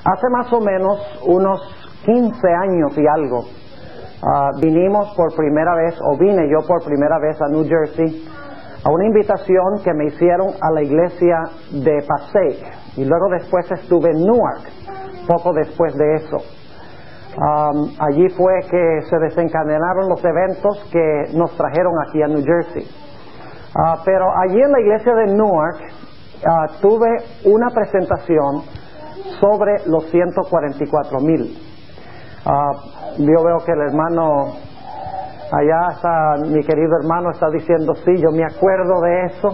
Hace más o menos unos 15 años y algo, vinimos por primera vez, o vine yo por primera vez a New Jersey, a una invitación que me hicieron a la iglesia de Passaic, y luego después estuve en Newark, poco después de eso. Allí fue que se desencadenaron los eventos que nos trajeron aquí a New Jersey. Pero allí en la iglesia de Newark tuve una presentación sobre los 144,000. Yo veo que el hermano allá está, mi querido hermano está diciendo sí, yo me acuerdo de eso.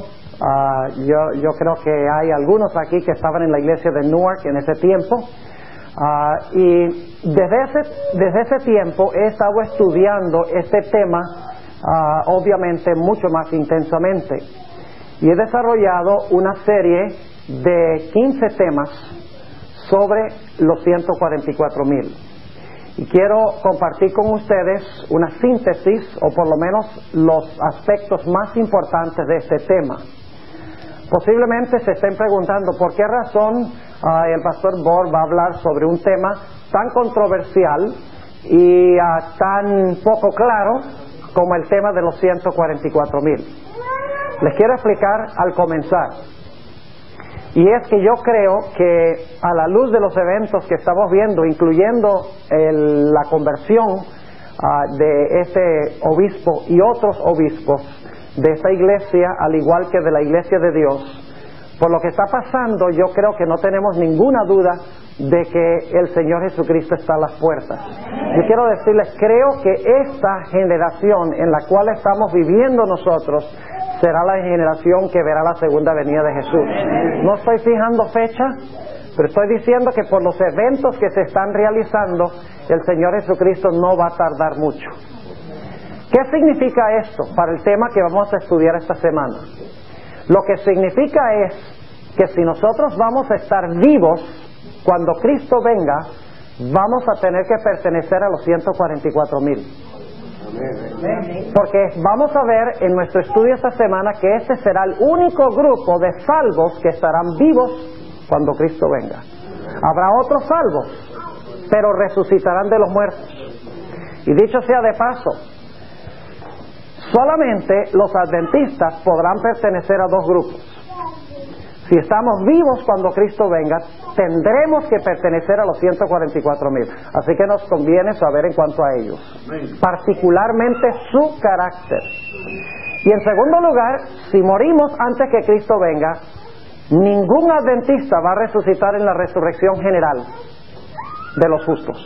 Yo creo que hay algunos aquí que estaban en la iglesia de Newark en ese tiempo. Y desde ese tiempo he estado estudiando este tema obviamente mucho más intensamente, y he desarrollado una serie de 15 temas sobre los 144,000, y quiero compartir con ustedes una síntesis, o por lo menos los aspectos más importantes de este tema. Posiblemente se estén preguntando por qué razón el pastor Bohr va a hablar sobre un tema tan controversial y tan poco claro como el tema de los 144,000. Les quiero explicar al comenzar. Y es que yo creo que a la luz de los eventos que estamos viendo, incluyendo la conversión de este obispo y otros obispos de esta iglesia, al igual que de la iglesia de Dios, por lo que está pasando, yo creo que no tenemos ninguna duda de que el Señor Jesucristo está a las puertas. Yo quiero decirles, creo que esta generación en la cual estamos viviendo nosotros será la generación que verá la segunda venida de Jesús. No estoy fijando fecha, pero estoy diciendo que por los eventos que se están realizando, el Señor Jesucristo no va a tardar mucho. ¿Qué significa esto para el tema que vamos a estudiar esta semana? Lo que significa es que si nosotros vamos a estar vivos cuando Cristo venga, vamos a tener que pertenecer a los 144,000. Porque vamos a ver en nuestro estudio esta semana que este será el único grupo de salvos que estarán vivos cuando Cristo venga. Habrá otros salvos, pero resucitarán de los muertos. Y dicho sea de paso, solamente los adventistas podrán pertenecer a dos grupos. Si estamos vivos cuando Cristo venga, tendremos que pertenecer a los 144,000. Así que nos conviene saber en cuanto a ellos, particularmente su carácter. Y en segundo lugar, si morimos antes que Cristo venga, ningún adventista va a resucitar en la resurrección general de los justos.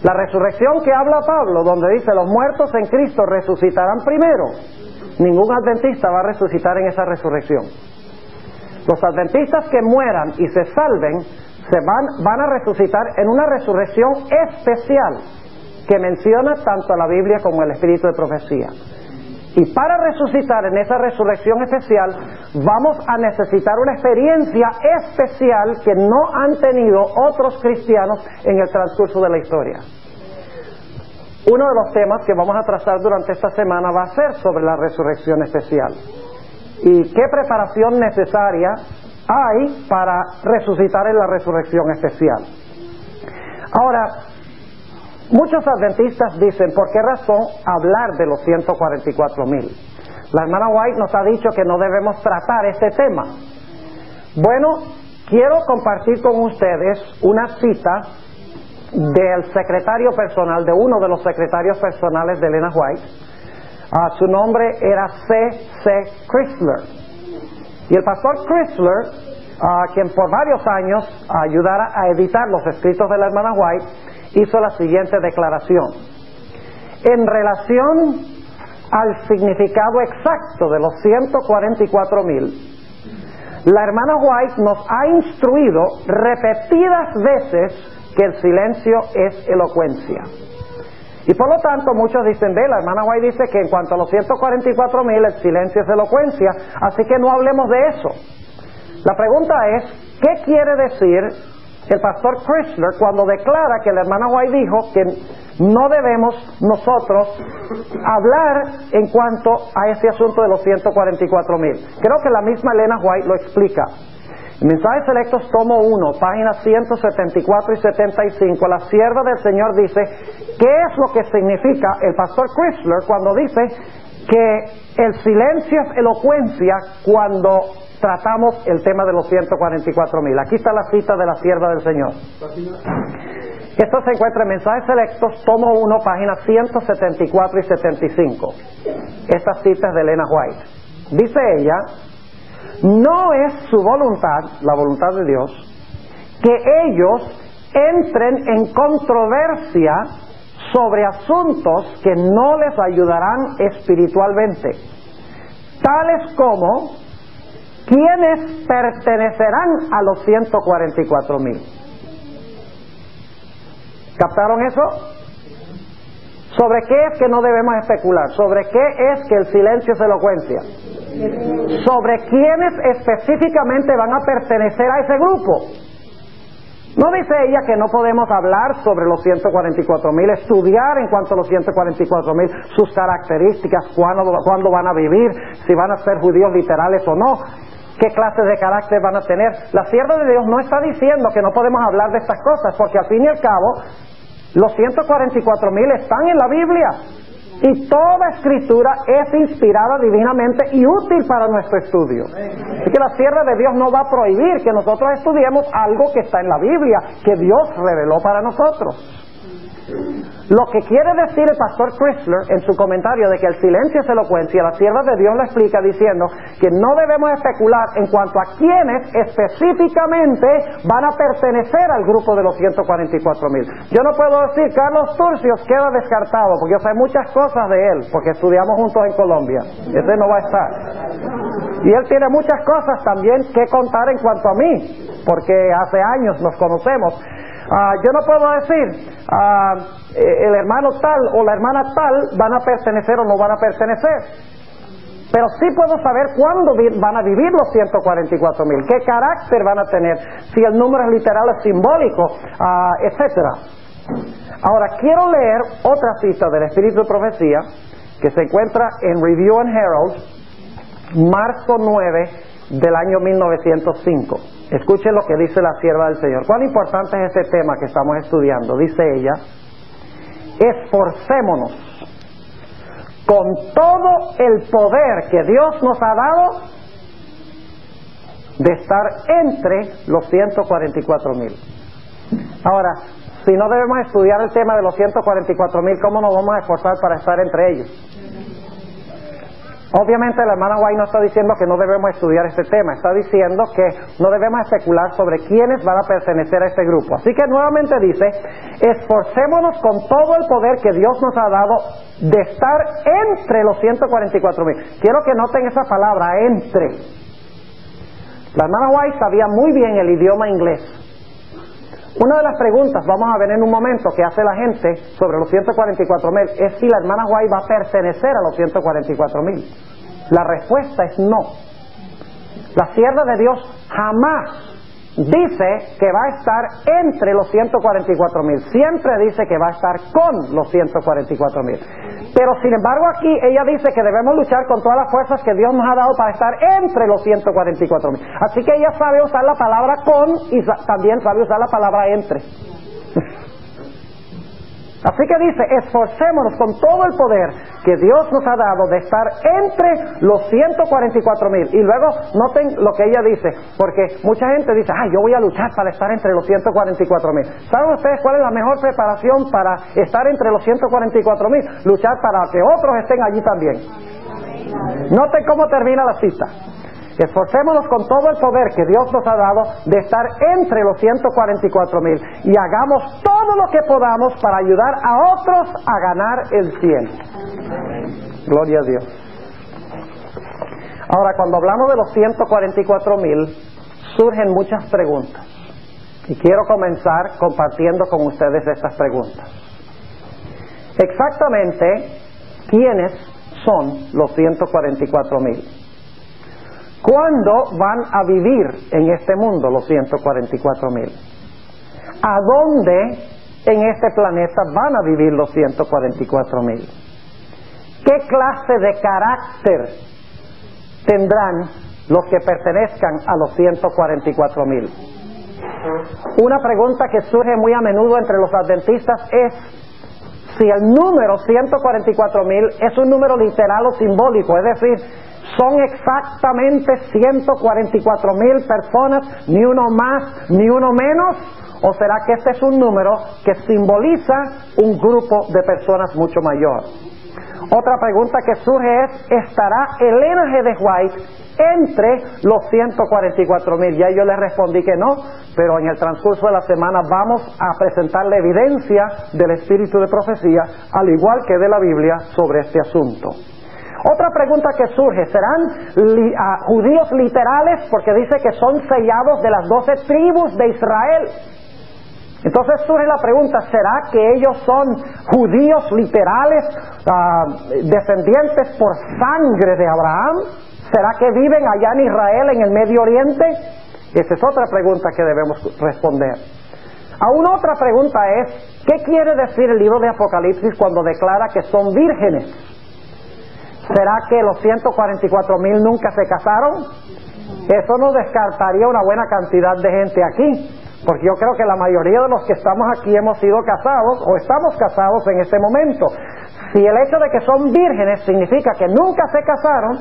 La resurrección que habla Pablo, donde dice los muertos en Cristo resucitarán primero, ningún adventista va a resucitar en esa resurrección. Los adventistas que mueran y se salven van a resucitar en una resurrección especial que menciona tanto la Biblia como el Espíritu de profecía. Y para resucitar en esa resurrección especial vamos a necesitar una experiencia especial que no han tenido otros cristianos en el transcurso de la historia. Uno de los temas que vamos a tratar durante esta semana va a ser sobre la resurrección especial. ¿Y qué preparación necesaria hay para resucitar en la resurrección especial? Ahora, muchos adventistas dicen, ¿por qué razón hablar de los 144,000? La hermana White nos ha dicho que no debemos tratar este tema. Bueno, quiero compartir con ustedes una cita del secretario personal, de uno de los secretarios personales de Ellen White. Su nombre era C.C. Chrysler. Y el pastor Chrysler, quien por varios años ayudara a editar los escritos de la hermana White, hizo la siguiente declaración. En relación al significado exacto de los 144,000, la hermana White nos ha instruido repetidas veces que el silencio es elocuencia. Y por lo tanto muchos dicen, la hermana White dice que en cuanto a los 144,000 el silencio es elocuencia, así que no hablemos de eso. La pregunta es, ¿qué quiere decir el pastor Chrysler cuando declara que la hermana White dijo que no debemos nosotros hablar en cuanto a ese asunto de los 144,000? Creo que la misma Elena White lo explica. Mensajes Selectos, tomo 1, páginas 174 y 75, la sierva del Señor dice, ¿qué es lo que significa el pastor Chrysler cuando dice que el silencio es elocuencia cuando tratamos el tema de los 144,000? Aquí está la cita de la sierva del Señor. Esto se encuentra en Mensajes Selectos, tomo 1, páginas 174 y 75. Esta cita es de Elena White. Dice ella, no es su voluntad, la voluntad de Dios, que ellos entren en controversia sobre asuntos que no les ayudarán espiritualmente, tales como ¿quiénes pertenecerán a los 144,000? ¿Captaron eso? ¿Sobre qué es que no debemos especular? ¿Sobre qué es que el silencio es elocuencia? Sobre quiénes específicamente van a pertenecer a ese grupo. ¿No dice ella que no podemos hablar sobre los 144,000, estudiar en cuanto a los 144,000, sus características, cuándo van a vivir, si van a ser judíos literales o no, qué clases de carácter van a tener? La sierva de Dios no está diciendo que no podemos hablar de estas cosas, porque al fin y al cabo, los 144,000 están en la Biblia. Y toda escritura es inspirada divinamente y útil para nuestro estudio. Así que la sierva de Dios no va a prohibir que nosotros estudiemos algo que está en la Biblia, que Dios reveló para nosotros. Lo que quiere decir el pastor Chrysler en su comentario de que el silencio es elocuencia, la sierva de Dios lo explica diciendo que no debemos especular en cuanto a quiénes específicamente van a pertenecer al grupo de los 144,000. Yo no puedo decir Carlos Turcios queda descartado, porque yo sé muchas cosas de él, porque estudiamos juntos en Colombia. Ese no va a estar. Y él tiene muchas cosas también que contar en cuanto a mí, porque hace años nos conocemos. Yo no puedo decir el hermano tal o la hermana tal van a pertenecer o no van a pertenecer, pero sí puedo saber cuándo van a vivir los 144,000, qué carácter van a tener, si el número es literal, es simbólico, etcétera. Ahora quiero leer otra cita del Espíritu de Profecía que se encuentra en Review and Herald, marzo 9 del año 1905. Escuchen lo que dice la sierva del Señor. ¿Cuán importante es este tema que estamos estudiando? Dice ella, esforcémonos con todo el poder que Dios nos ha dado de estar entre los 144,000. Ahora, si no debemos estudiar el tema de los 144,000, ¿cómo nos vamos a esforzar para estar entre ellos? Obviamente la hermana White no está diciendo que no debemos estudiar este tema, está diciendo que no debemos especular sobre quiénes van a pertenecer a este grupo. Así que nuevamente dice, esforcémonos con todo el poder que Dios nos ha dado de estar entre los 144,000. Quiero que noten esa palabra, entre. La hermana White sabía muy bien el idioma inglés. Una de las preguntas, vamos a ver en un momento, que hace la gente sobre los 144,000 es si la hermana White va a pertenecer a los 144,000. La respuesta es no. La sierva de Dios jamás dice que va a estar entre los 144,000. Siempre dice que va a estar con los 144,000. Pero sin embargo aquí ella dice que debemos luchar con todas las fuerzas que Dios nos ha dado para estar entre los 144,000. Así que ella sabe usar la palabra con y también sabe usar la palabra entre. Así que dice, esforcémonos con todo el poder que Dios nos ha dado de estar entre los 144,000. Y luego noten lo que ella dice, porque mucha gente dice, yo voy a luchar para estar entre los 144,000. ¿Saben ustedes cuál es la mejor preparación para estar entre los 144,000? Luchar para que otros estén allí también. Noten cómo termina la cita. Esforcémonos con todo el poder que Dios nos ha dado de estar entre los 144,000 y hagamos todo lo que podamos para ayudar a otros a ganar el cielo. Gloria a Dios. Ahora, cuando hablamos de los 144,000, surgen muchas preguntas. Y quiero comenzar compartiendo con ustedes estas preguntas. Exactamente, ¿quiénes son los 144,000? ¿Cuándo van a vivir en este mundo los 144,000? ¿A dónde en este planeta van a vivir los 144,000? ¿Qué clase de carácter tendrán los que pertenezcan a los 144,000. Una pregunta que surge muy a menudo entre los adventistas es si el número 144,000 es un número literal o simbólico, es decir, son exactamente 144,000 personas, ni uno más ni uno menos, o será que este es un número que simboliza un grupo de personas mucho mayor. Otra pregunta que surge es, ¿estará Elena G. de White entre los 144,000? Ya yo le respondí que no, pero en el transcurso de la semana vamos a presentar la evidencia del espíritu de profecía, al igual que de la Biblia, sobre este asunto. Otra pregunta que surge, ¿serán judíos literales? Porque dice que son sellados de las 12 tribus de Israel. Entonces surge la pregunta, ¿será que ellos son judíos literales, descendientes por sangre de Abraham? ¿Será que viven allá en Israel, en el Medio Oriente? Esa es otra pregunta que debemos responder. Aún otra pregunta es, ¿qué quiere decir el libro de Apocalipsis cuando declara que son vírgenes? ¿Será que los 144,000 nunca se casaron? Eso nos descartaría una buena cantidad de gente aquí, porque yo creo que la mayoría de los que estamos aquí hemos sido casados o estamos casados en este momento. Si el hecho de que son vírgenes significa que nunca se casaron,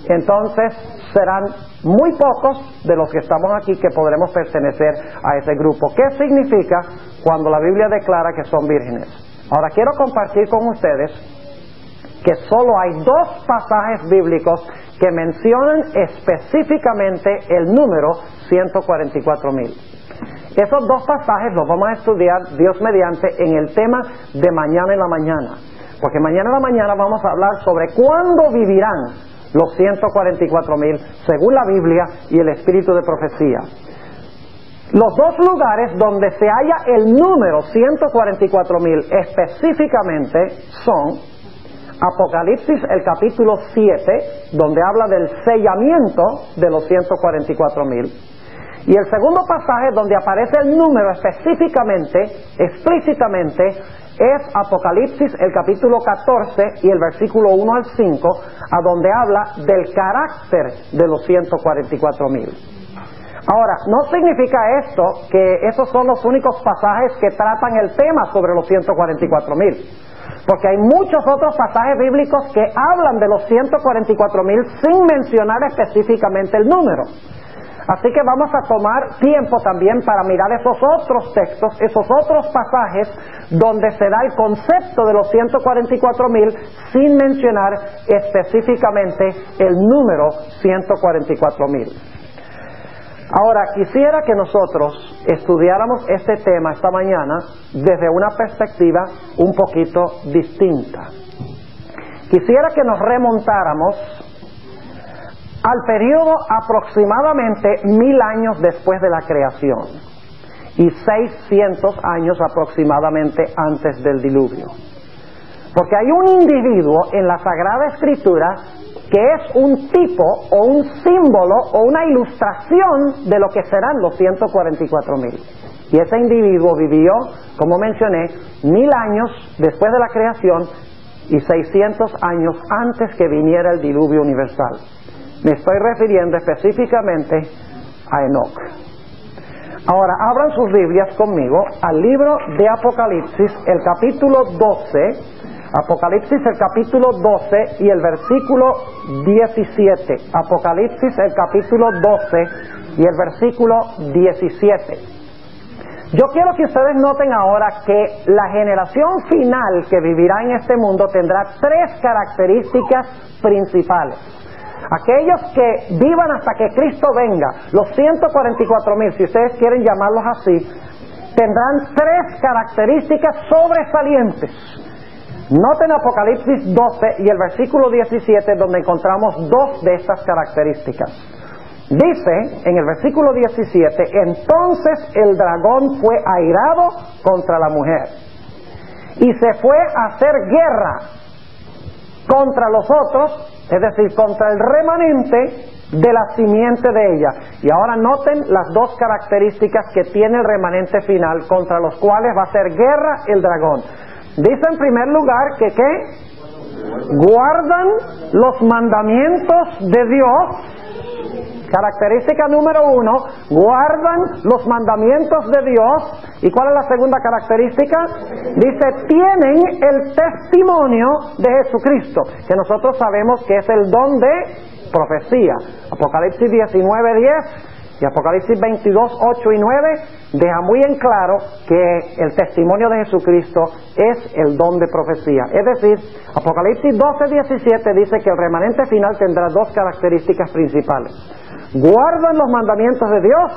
entonces serán muy pocos de los que estamos aquí que podremos pertenecer a ese grupo. ¿Qué significa cuando la Biblia declara que son vírgenes? Ahora quiero compartir con ustedes que solo hay 2 pasajes bíblicos que mencionan específicamente el número 144,000. Esos 2 pasajes los vamos a estudiar, Dios mediante, en el tema de mañana en la mañana. Porque mañana en la mañana vamos a hablar sobre cuándo vivirán los 144,000 según la Biblia y el espíritu de profecía. Los 2 lugares donde se halla el número 144,000 específicamente son Apocalipsis, el capítulo 7, donde habla del sellamiento de los 144,000. Y el segundo pasaje donde aparece el número específicamente, explícitamente, es Apocalipsis, el capítulo 14 y el versículo 1 al 5, a donde habla del carácter de los 144,000. Ahora, no significa esto que esos son los únicos pasajes que tratan el tema sobre los 144,000, porque hay muchos otros pasajes bíblicos que hablan de los 144,000 sin mencionar específicamente el número. Así que vamos a tomar tiempo también para mirar esos otros textos, esos otros pasajes donde se da el concepto de los 144,000 sin mencionar específicamente el número 144,000. Ahora, quisiera que nosotros estudiáramos este tema esta mañana desde una perspectiva un poquito distinta. Quisiera que nos remontáramos al periodo aproximadamente 1000 años después de la creación y 600 años aproximadamente antes del diluvio. Porque hay un individuo en la Sagrada Escritura que es un tipo o un símbolo o una ilustración de lo que serán los 144,000. Y ese individuo vivió, como mencioné, 1000 años después de la creación y 600 años antes que viniera el diluvio universal. Me estoy refiriendo específicamente a Enoc. Ahora, abran sus Biblias conmigo al libro de Apocalipsis, el capítulo 12, Apocalipsis el capítulo 12 y el versículo 17. Apocalipsis el capítulo 12 y el versículo 17. Yo quiero que ustedes noten ahora que la generación final que vivirá en este mundo tendrá 3 características principales. Aquellos que vivan hasta que Cristo venga, los 144,000, si ustedes quieren llamarlos así, tendrán 3 características sobresalientes. Noten Apocalipsis 12 y el versículo 17, donde encontramos 2 de estas características. Dice en el versículo 17, entonces el dragón fue airado contra la mujer y se fue a hacer guerra contra los otros, es decir, contra el remanente de la simiente de ella. Y ahora noten las 2 características que tiene el remanente final, contra los cuales va a hacer guerra el dragón. Dice en primer lugar que ¿qué? Guardan los mandamientos de Dios Característica número 1, guardan los mandamientos de Dios. ¿Y cuál es la segunda característica? Dice, tienen el testimonio de Jesucristo, que nosotros sabemos que es el don de profecía. Apocalipsis 19:10 y Apocalipsis 22:8 y 9 deja muy en claro que el testimonio de Jesucristo es el don de profecía. Es decir, Apocalipsis 12:17 dice que el remanente final tendrá dos características principales. Guardan los mandamientos de Dios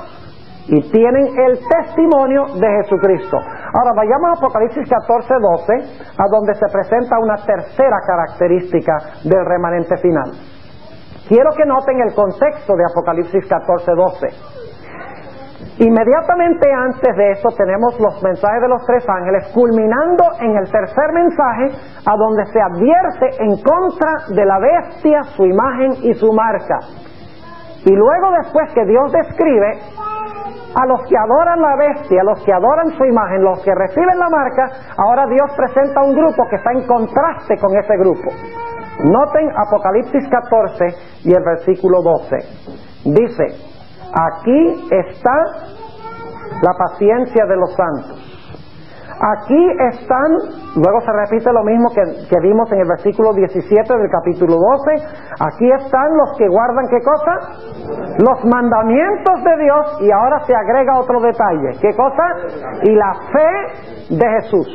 y tienen el testimonio de Jesucristo. Ahora vayamos a Apocalipsis 14:12, a donde se presenta una tercera característica del remanente final. Quiero que noten el contexto de Apocalipsis 14:12. Inmediatamente antes de esto tenemos los mensajes de los tres ángeles, culminando en el tercer mensaje, a donde se advierte en contra de la bestia, su imagen y su marca. Y luego, después que Dios describe a los que adoran la bestia, a los que adoran su imagen, los que reciben la marca, ahora Dios presenta un grupo que está en contraste con ese grupo. Noten Apocalipsis 14 y el versículo 12. Dice, aquí está la paciencia de los santos. Aquí están, luego se repite lo mismo que vimos en el versículo 17 del capítulo 12. Aquí están los que guardan, ¿qué cosa? Los mandamientos de Dios, y ahora se agrega otro detalle. ¿Qué cosa? Y la fe de Jesús.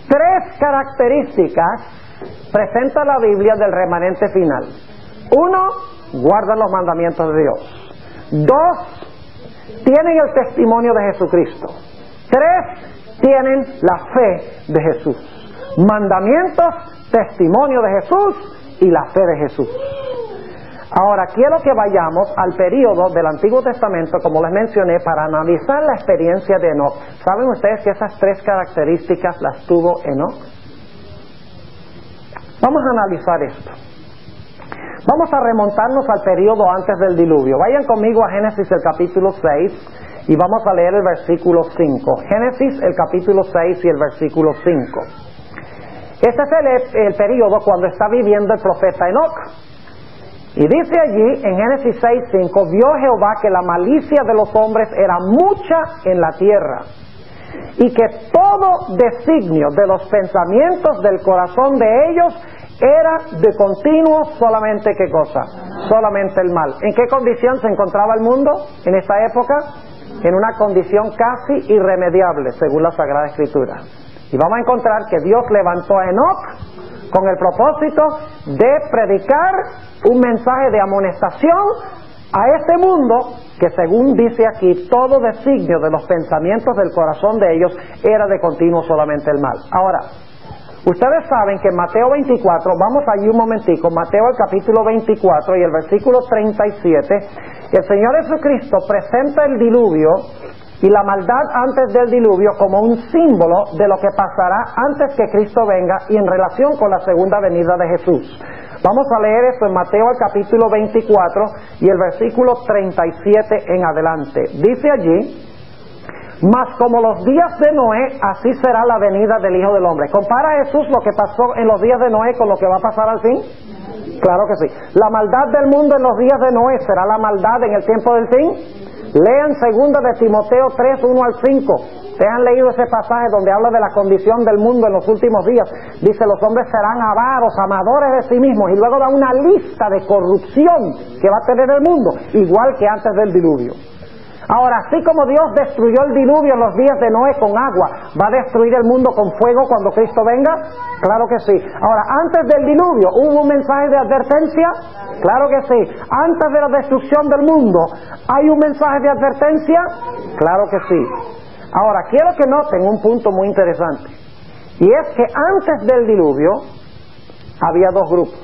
Tres características presenta la Biblia del remanente final. 1, guardan los mandamientos de Dios. 2, tienen el testimonio de Jesucristo. 3, tienen la fe de Jesús. Mandamientos, testimonio de Jesús y la fe de Jesús. Ahora quiero que vayamos al período del Antiguo Testamento, como les mencioné, para analizar la experiencia de Enoc. ¿Saben ustedes que esas tres características las tuvo Enoc? Vamos a analizar esto. Vamos a remontarnos al periodo antes del diluvio. Vayan conmigo a Génesis el capítulo 6 y vamos a leer el versículo 5. Génesis el capítulo 6 y el versículo 5. Este es el periodo cuando está viviendo el profeta Enoc. Y dice allí en Génesis 6:5, vio Jehová que la malicia de los hombres era mucha en la tierra, y que todo designio de los pensamientos del corazón de ellos era de continuo solamente, ¿qué cosa? Solamente el mal. ¿En qué condición se encontraba el mundo en esta época? En una condición casi irremediable, según la Sagrada Escritura. Y vamos a encontrar que Dios levantó a Enoc con el propósito de predicar un mensaje de amonestación a este mundo que, según dice aquí, todo designio de los pensamientos del corazón de ellos era de continuo solamente el mal. Ahora, ustedes saben que en Mateo 24, vamos allí un momentico, Mateo el capítulo 24 y el versículo 37, el Señor Jesucristo presenta el diluvio y la maldad antes del diluvio como un símbolo de lo que pasará antes que Cristo venga y en relación con la segunda venida de Jesús. Vamos a leer esto en Mateo el capítulo 24 y el versículo 37 en adelante. Dice allí, mas como los días de Noé, así será la venida del Hijo del Hombre. ¿Compara Jesús lo que pasó en los días de Noé con lo que va a pasar al fin? Claro que sí. La maldad del mundo en los días de Noé será la maldad en el tiempo del fin. Lean 2 de Timoteo 3, 1 al 5. Ustedes han leído ese pasaje donde habla de la condición del mundo en los últimos días. Dice, los hombres serán avaros, amadores de sí mismos, y luego da una lista de corrupción que va a tener el mundo, igual que antes del diluvio. Ahora, así como Dios destruyó el diluvio en los días de Noé con agua, ¿va a destruir el mundo con fuego cuando Cristo venga? Claro que sí. Ahora, antes del diluvio, ¿hubo un mensaje de advertencia? Claro que sí. Antes de la destrucción del mundo, ¿hay un mensaje de advertencia? Claro que sí. Ahora, quiero que noten un punto muy interesante. Y es que antes del diluvio, había dos grupos.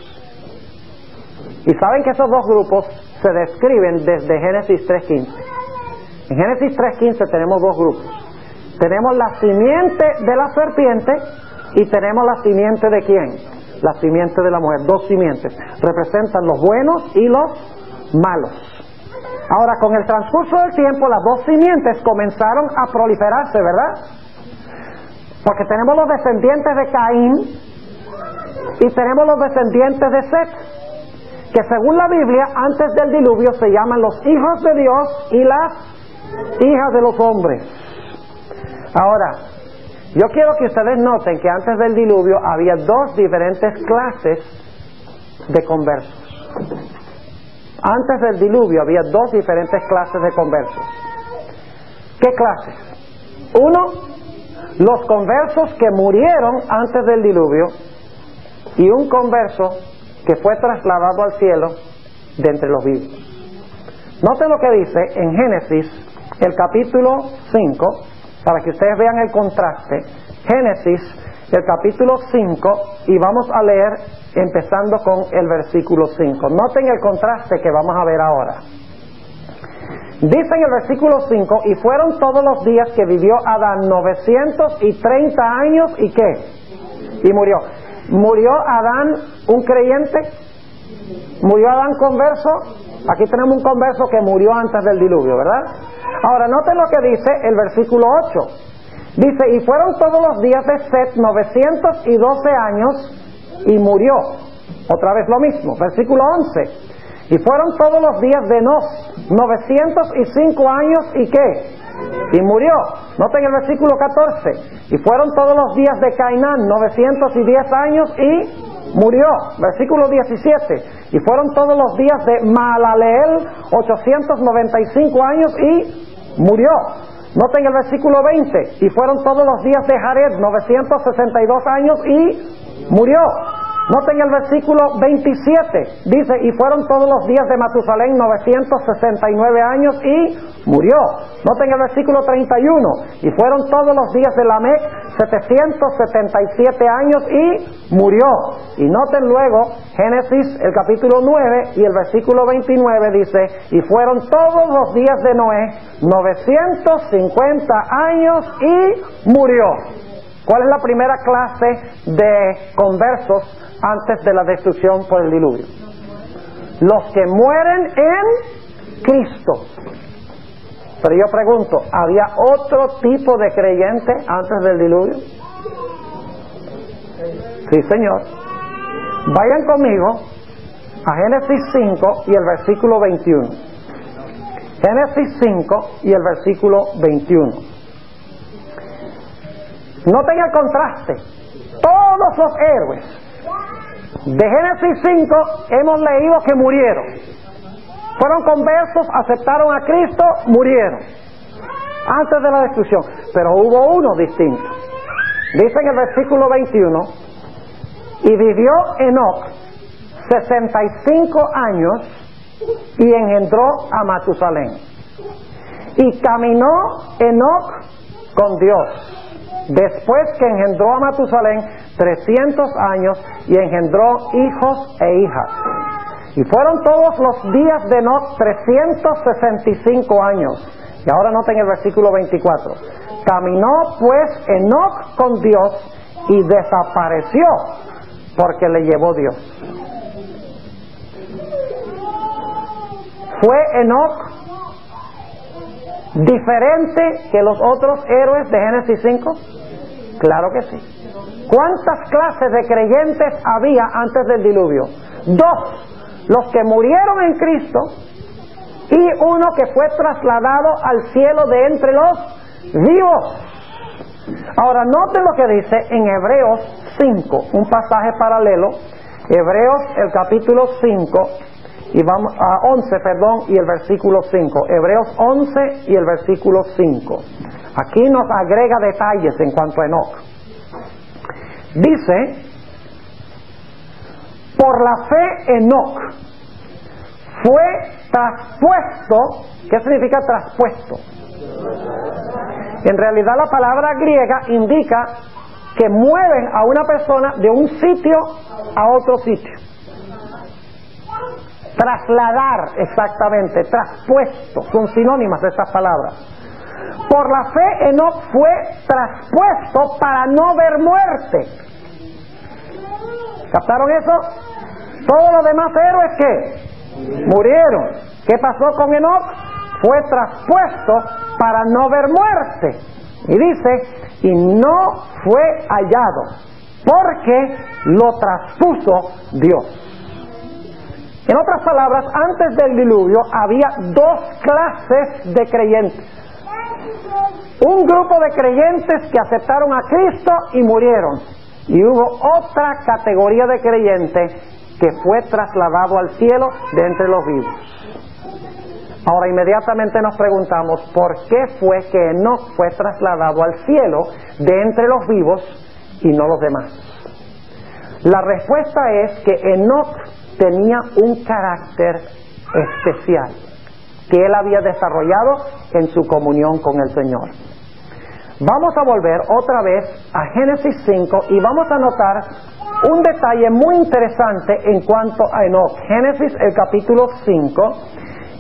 Y saben que esos dos grupos se describen desde Génesis 3:15. En Génesis 3:15 tenemos dos grupos. Tenemos la simiente de la serpiente y tenemos la simiente de ¿quién? La simiente de la mujer. Dos simientes. Representan los buenos y los malos. Ahora, con el transcurso del tiempo, las dos simientes comenzaron a proliferarse, ¿verdad? Porque tenemos los descendientes de Caín y tenemos los descendientes de Set. que según la Biblia, antes del diluvio se llaman los hijos de Dios y las hijas de los hombres. Ahora, yo quiero que ustedes noten que antes del diluvio había dos diferentes clases de conversos. Antes del diluvio había dos diferentes clases de conversos. ¿Qué clases? Uno, los conversos que murieron antes del diluvio, y un converso que fue trasladado al cielo de entre los vivos. Noten lo que dice en Génesis, el capítulo 5, para que ustedes vean el contraste. Génesis, el capítulo 5, y vamos a leer empezando con el versículo 5. Noten el contraste que vamos a ver ahora. Dice en el versículo 5, y fueron todos los días que vivió Adán 930 años, ¿y qué? Y murió. ¿Murió Adán un creyente? ¿Murió Adán converso? Aquí tenemos un converso que murió antes del diluvio, ¿verdad? Ahora, noten lo que dice el versículo 8. Dice, y fueron todos los días de Set 912 años, y murió. Otra vez lo mismo, versículo 11. Y fueron todos los días de Nos 905 años, ¿y qué? Y murió. Noten el versículo 14. Y fueron todos los días de Cainán 910 años, y murió. Versículo 17. Y fueron todos los días de Maalaleel 895 años, y murió. Noten el versículo 20. Y fueron todos los días de Jared 962 años, y murió. Noten el versículo 27, dice, y fueron todos los días de Matusalén 969 años, y murió. Noten el versículo 31, y fueron todos los días de Lamec 777 años, y murió. Y noten luego Génesis, el capítulo 9, y el versículo 29 dice, y fueron todos los días de Noé 950 años, y murió. ¿Cuál es la primera clase de conversos antes de la destrucción por el diluvio? Los que mueren en Cristo. Pero yo pregunto, ¿había otro tipo de creyente antes del diluvio? Sí, Señor. Vayan conmigo a Génesis 5 y el versículo 21. Génesis 5 y el versículo 21. Noten el contraste. Todos los héroes de Génesis 5 hemos leído que murieron. Fueron conversos, aceptaron a Cristo, murieron antes de la destrucción. Pero hubo uno distinto. Dice en el versículo 21, y vivió Enoc 65 años y engendró a Matusalén. Y caminó Enoc con Dios, después que engendró a Matusalén 300 años y engendró hijos e hijas. Y fueron todos los días de Enoc 365 años. Y ahora noten el versículo 24. Caminó pues Enoc con Dios y desapareció porque le llevó Dios. ¿Fue Enoc diferente que los otros héroes de Génesis 5? Claro que sí. ¿Cuántas clases de creyentes había antes del diluvio? Dos, los que murieron en Cristo, y uno que fue trasladado al cielo de entre los vivos. Ahora noten lo que dice en Hebreos 5, un pasaje paralelo. Hebreos el capítulo 5 y vamos a 11, y el versículo 5. Hebreos 11 y el versículo 5. Aquí nos agrega detalles en cuanto a Enoc. Dice, por la fe Enoc fue traspuesto. ¿Qué significa traspuesto? En realidad la palabra griega indica que mueven a una persona de un sitio a otro sitio. Trasladar, exactamente, traspuesto, son sinónimas estas palabras. Por la fe Enoc fue traspuesto para no ver muerte. ¿Captaron eso? Todos los demás héroes que murieron. ¿Qué pasó con Enoc? Fue traspuesto para no ver muerte. Y dice, y no fue hallado, porque lo traspuso Dios. En otras palabras, antes del diluvio había dos clases de creyentes. Un grupo de creyentes que aceptaron a Cristo y murieron. Y hubo otra categoría de creyentes que fue trasladado al cielo de entre los vivos. Ahora inmediatamente nos preguntamos, ¿por qué fue que Enoc fue trasladado al cielo de entre los vivos y no los demás? La respuesta es que Enoc tenía un carácter especial que él había desarrollado en su comunión con el Señor. Vamos a volver otra vez a Génesis 5 y vamos a notar un detalle muy interesante en cuanto a Enoc. Génesis, el capítulo 5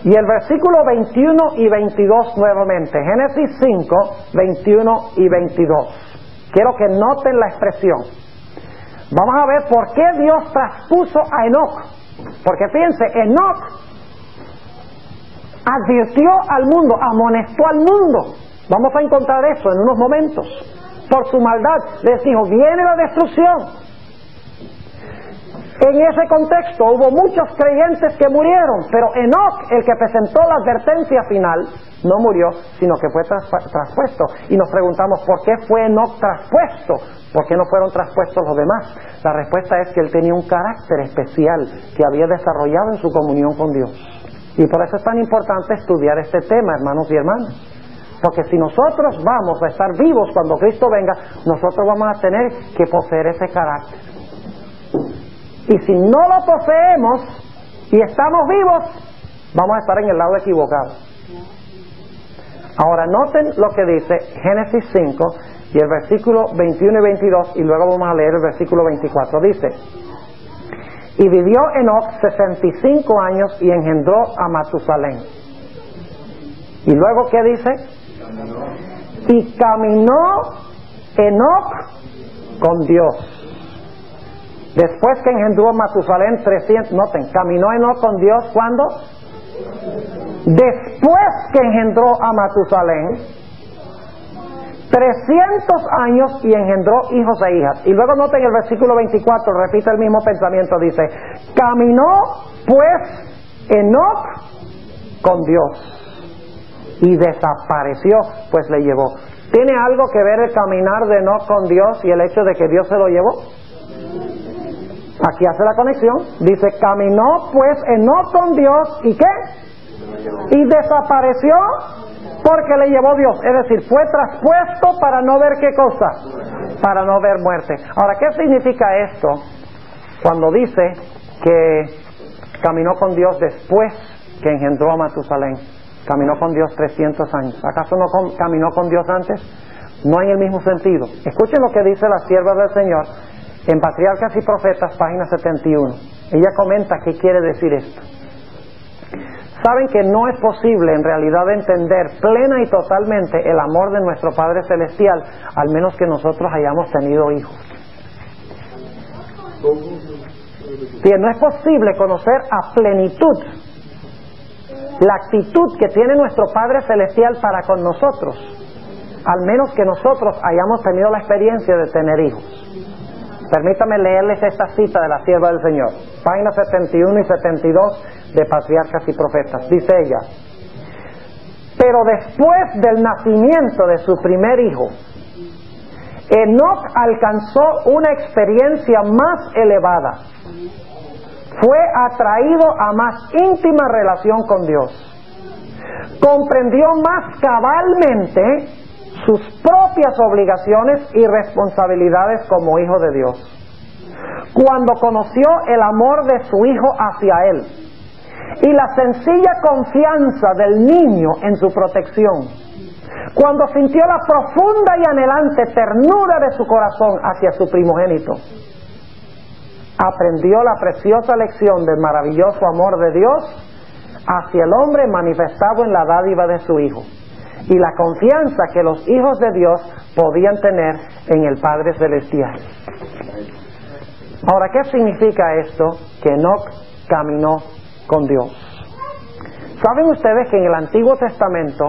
y el versículo 21 y 22 nuevamente. Génesis 5, 21 y 22. Quiero que noten la expresión. Vamos a ver por qué Dios traspuso a Enoc. Porque fíjense, Enoc advirtió al mundo, amonestó al mundo. Vamos a encontrar eso en unos momentos. Por su maldad les dijo, viene la destrucción. En ese contexto hubo muchos creyentes que murieron, pero Enoc, el que presentó la advertencia final, no murió, sino que fue traspuesto. Y nos preguntamos, ¿por qué fue Enoc traspuesto? ¿Por qué no fueron traspuestos los demás? La respuesta es que él tenía un carácter especial que había desarrollado en su comunión con Dios. Y por eso es tan importante estudiar este tema, hermanos y hermanas. Porque si nosotros vamos a estar vivos cuando Cristo venga, nosotros vamos a tener que poseer ese carácter. Y si no lo poseemos y estamos vivos, vamos a estar en el lado equivocado. Ahora noten lo que dice Génesis 5 y el versículo 21 y 22, y luego vamos a leer el versículo 24. Dice, y vivió Enoc 65 años y engendró a Matusalén. Y luego, ¿qué dice? Y caminó Enoc con Dios. Después que engendró a Matusalén 300, noten, caminó Enoc con Dios, ¿cuándo? Después que engendró a Matusalén 300 años y engendró hijos e hijas. Y luego noten el versículo 24, repite el mismo pensamiento, dice, caminó pues Enoc con Dios y desapareció, pues le llevó. ¿Tiene algo que ver el caminar de Enoc con Dios y el hecho de que Dios se lo llevó? Aquí hace la conexión. Dice, caminó pues Enoc con Dios y ¿qué? Y desapareció porque le llevó Dios. Es decir, fue traspuesto para no ver ¿qué cosa? Para no ver muerte. Ahora, ¿qué significa esto? Cuando dice que caminó con Dios después que engendró a Matusalén. Caminó con Dios 300 años. ¿Acaso no caminó con Dios antes? No en el mismo sentido. Escuchen lo que dice la sierva del Señor en Patriarcas y Profetas, página 71. Ella comenta qué quiere decir esto. Saben que no es posible en realidad entender plena y totalmente el amor de nuestro Padre Celestial, al menos que nosotros hayamos tenido hijos. Bien, no es posible conocer a plenitud la actitud que tiene nuestro Padre Celestial para con nosotros, al menos que nosotros hayamos tenido la experiencia de tener hijos. Permítame leerles esta cita de la sierva del Señor, páginas 71 y 72 de Patriarcas y Profetas. Dice ella, pero después del nacimiento de su primer hijo, Enoc alcanzó una experiencia más elevada. Fue atraído a más íntima relación con Dios. Comprendió más cabalmente sus propias obligaciones y responsabilidades como hijo de Dios. Cuando conoció el amor de su hijo hacia él y la sencilla confianza del niño en su protección, cuando sintió la profunda y anhelante ternura de su corazón hacia su primogénito, aprendió la preciosa lección del maravilloso amor de Dios hacia el hombre manifestado en la dádiva de su hijo y la confianza que los hijos de Dios podían tener en el Padre Celestial. Ahora, ¿qué significa esto? Que Enoc caminó con Dios. ¿Saben ustedes que en el Antiguo Testamento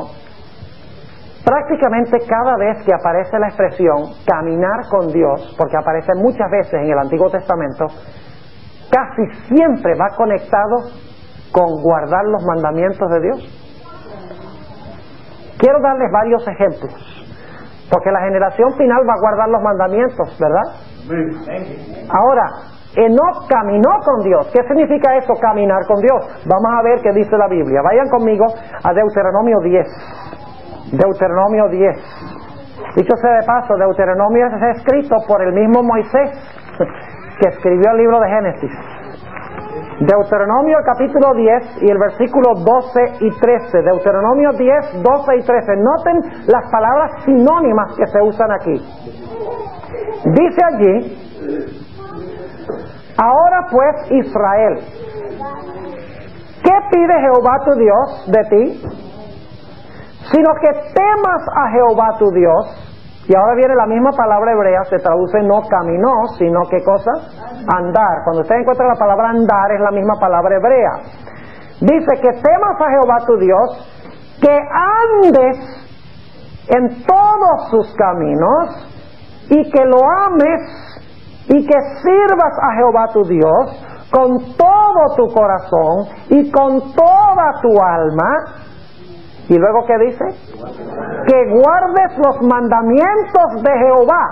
prácticamente cada vez que aparece la expresión caminar con Dios, porque aparece muchas veces en el Antiguo Testamento, casi siempre va conectado con guardar los mandamientos de Dios? Quiero darles varios ejemplos, porque la generación final va a guardar los mandamientos, ¿verdad? Ahora, Enoc caminó con Dios. ¿Qué significa eso, caminar con Dios? Vamos a ver qué dice la Biblia. Vayan conmigo a Deuteronomio 10. Deuteronomio 10. Dicho sea de paso, Deuteronomio es escrito por el mismo Moisés que escribió el libro de Génesis. Deuteronomio capítulo 10 y el versículo 12 y 13. Deuteronomio 10, 12 y 13. Noten las palabras sinónimas que se usan aquí. Dice allí: ahora pues, Israel, ¿qué pide Jehová tu Dios de ti? Sino que temas a Jehová tu Dios. Y ahora viene la misma palabra hebrea, se traduce no caminó, sino ¿qué cosa? Andar. Cuando usted encuentra la palabra andar, es la misma palabra hebrea. Dice que temas a Jehová tu Dios, que andes en todos sus caminos, y que lo ames, y que sirvas a Jehová tu Dios con todo tu corazón y con toda tu alma. ¿Y luego qué dice? Que guardes los mandamientos de Jehová.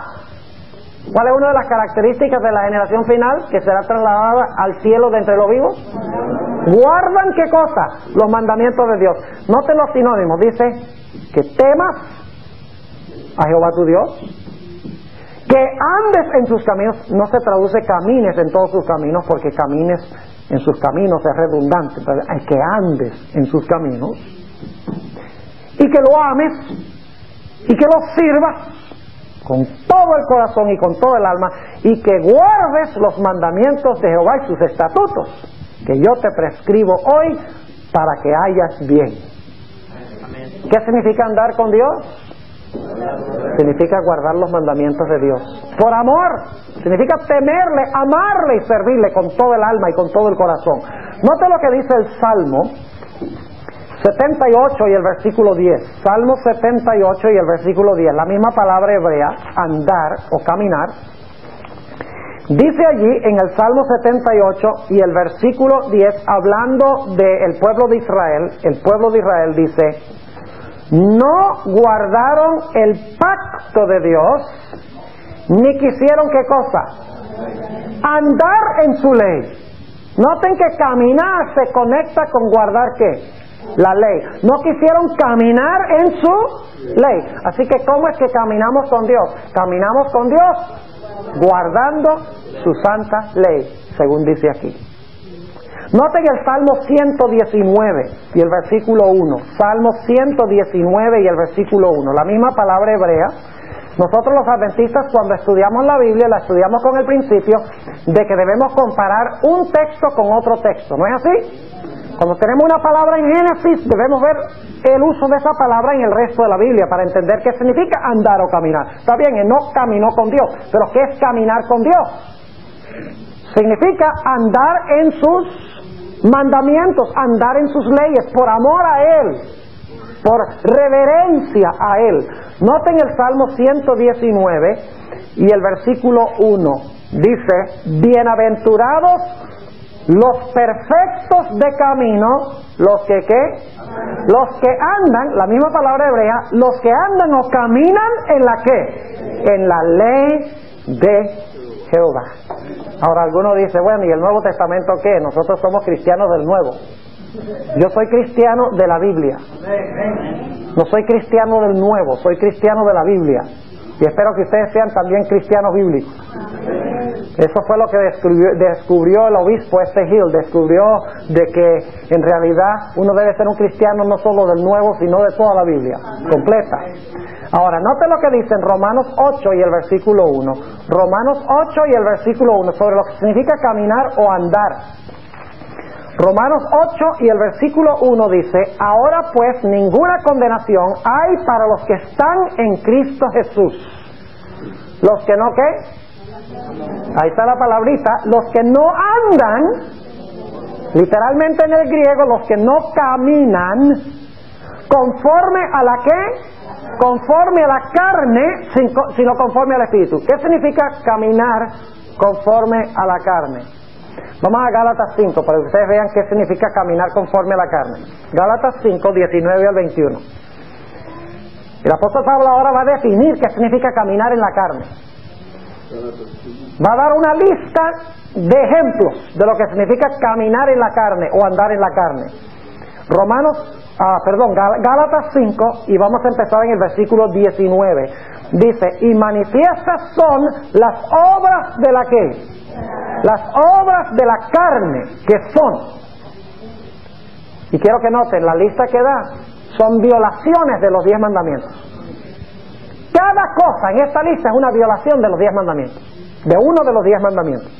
¿Cuál es una de las características de la generación final que será trasladada al cielo de entre los vivos? ¿Guardan qué cosa? Los mandamientos de Dios. Noten los sinónimos. Dice que temas a Jehová tu Dios, que andes en sus caminos. No se traduce camines en todos sus caminos, porque camines en sus caminos es redundante, pero es que andes en sus caminos, y que lo ames y que lo sirvas con todo el corazón y con todo el alma, y que guardes los mandamientos de Jehová y sus estatutos que yo te prescribo hoy para que hayas bien. ¿Qué significa andar con Dios? Significa guardar los mandamientos de Dios por amor. Significa temerle, amarle y servirle con todo el alma y con todo el corazón. Note lo que dice el Salmo 78 y el versículo 10. Salmo 78 y el versículo 10. La misma palabra hebrea, andar o caminar. Dice allí en el Salmo 78 y el versículo 10, hablando del pueblo de Israel, el pueblo de Israel dice: no guardaron el pacto de Dios, ni quisieron ¿qué cosa? Andar en su ley. Noten que caminar se conecta con guardar ¿qué? La ley. No quisieron caminar en su ley. Así que ¿cómo es que caminamos con Dios? Caminamos con Dios guardando su santa ley, según dice aquí. Noten el Salmo 119 y el versículo 1. Salmo 119 y el versículo 1. La misma palabra hebrea. Nosotros los adventistas, cuando estudiamos la Biblia, la estudiamos con el principio de que debemos comparar un texto con otro texto. ¿No es así? Cuando tenemos una palabra en Génesis, debemos ver el uso de esa palabra en el resto de la Biblia para entender qué significa andar o caminar. Está bien, Enoc caminó con Dios, pero ¿qué es caminar con Dios? Significa andar en sus mandamientos, andar en sus leyes, por amor a Él, por reverencia a Él. Noten el Salmo 119 y el versículo 1. Dice: bienaventurados los perfectos de camino, los que ¿qué? Los que andan, la misma palabra hebrea, los que andan o caminan en la ¿qué? En la ley de Jehová. Ahora alguno dice: bueno, ¿y el Nuevo Testamento qué? Nosotros somos cristianos del Nuevo. Yo soy cristiano de la Biblia. No soy cristiano del Nuevo, soy cristiano de la Biblia. Y espero que ustedes sean también cristianos bíblicos. Eso fue lo que descubrió el obispo Hill. Descubrió de que en realidad uno debe ser un cristiano no solo del Nuevo, sino de toda la Biblia, completa. Ahora, note lo que dice en Romanos 8 y el versículo 1. Romanos 8 y el versículo 1, sobre lo que significa caminar o andar. Romanos 8 y el versículo 1 dice: ahora pues ninguna condenación hay para los que están en Cristo Jesús. ¿Los que no qué? Ahí está la palabrita. Los que no andan, literalmente en el griego, los que no caminan conforme a la qué? Conforme a la carne, sino conforme al Espíritu. ¿Qué significa caminar conforme a la carne? Vamos a Gálatas 5 para que ustedes vean qué significa caminar conforme a la carne. Gálatas 5, 19 al 21. El apóstol Pablo ahora va a definir qué significa caminar en la carne. Va a dar una lista de ejemplos de lo que significa caminar en la carne o andar en la carne. Gálatas 5, y vamos a empezar en el versículo 19. Dice, y manifiestas son las obras de la ¿qué? Las obras de la carne, que son, y quiero que noten, la lista que da son violaciones de los 10 mandamientos. Cada cosa en esta lista es una violación de los 10 mandamientos, de uno de los 10 mandamientos.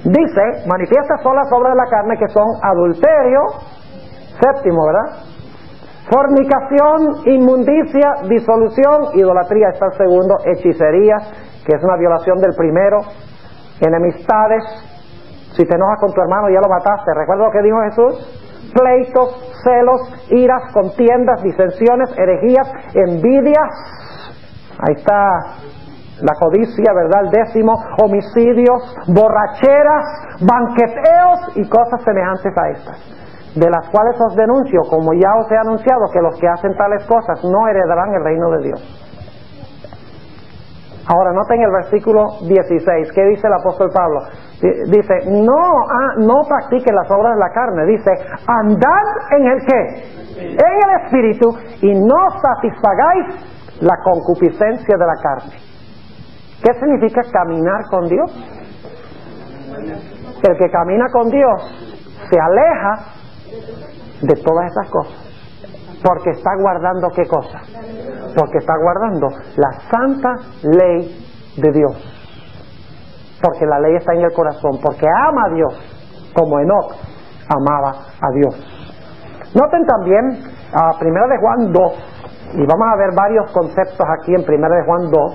Dice, manifiestas son las obras de la carne, que son adulterio, séptimo, ¿verdad? Fornicación, inmundicia, disolución, idolatría, está el segundo, hechicería, que es una violación del primero, enemistades, si te enojas con tu hermano ya lo mataste, ¿recuerda lo que dijo Jesús? Pleitos, celos, iras, contiendas, disensiones, herejías, envidias, ahí está la codicia, ¿verdad? El décimo, homicidios, borracheras, banqueteos y cosas semejantes a estas, de las cuales os denuncio, como ya os he anunciado, que los que hacen tales cosas no heredarán el reino de Dios. Ahora noten el versículo 16, ¿qué dice el apóstol Pablo? Dice, no practiquen las obras de la carne, dice, andad en el ¿qué? En el Espíritu, y no satisfagáis la concupiscencia de la carne. ¿Qué significa caminar con Dios? El que camina con Dios se aleja de todas esas cosas, porque está guardando ¿qué cosa? Porque está guardando la santa ley de Dios, porque la ley está en el corazón, porque ama a Dios como Enoc amaba a Dios. Noten también 1 de Juan 2, y vamos a ver varios conceptos aquí en 1 de Juan 2,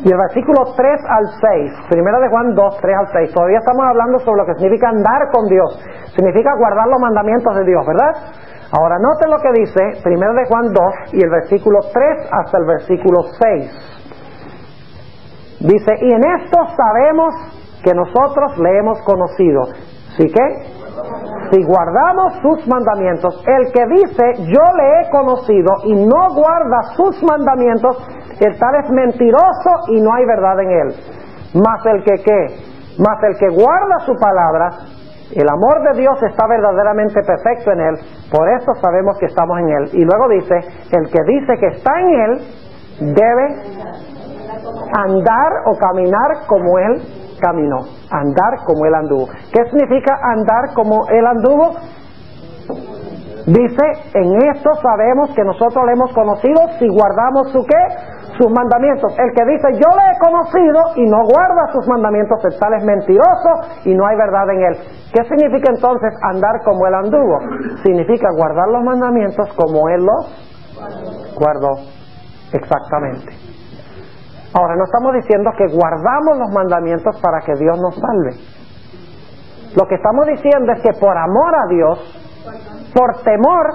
y el versículo 3 al 6, 1 de Juan 2, 3 al 6, todavía estamos hablando sobre lo que significa andar con Dios, significa guardar los mandamientos de Dios, ¿verdad? Ahora noten lo que dice 1 de Juan 2 y el versículo 3 hasta el versículo 6. Dice, y en esto sabemos que nosotros le hemos conocido. ¿Sí qué? Si guardamos sus mandamientos. El que dice, yo le he conocido y no guarda sus mandamientos, el tal es mentiroso y no hay verdad en él. Mas el que ¿qué? Mas el que guarda su palabra, el amor de Dios está verdaderamente perfecto en él, por eso sabemos que estamos en él. Y luego dice, el que dice que está en él, debe andar o caminar como él caminó, andar como él anduvo. ¿Qué significa andar como él anduvo? Dice, en esto sabemos que nosotros le hemos conocido si guardamos su ¿qué? Sus mandamientos. El que dice yo le he conocido y no guarda sus mandamientos, el tal es mentiroso y no hay verdad en él. ¿Qué significa entonces andar como él anduvo? Significa guardar los mandamientos como él los guardó. Exactamente. Ahora, no estamos diciendo que guardamos los mandamientos para que Dios nos salve. Lo que estamos diciendo es que por amor a Dios, por temor,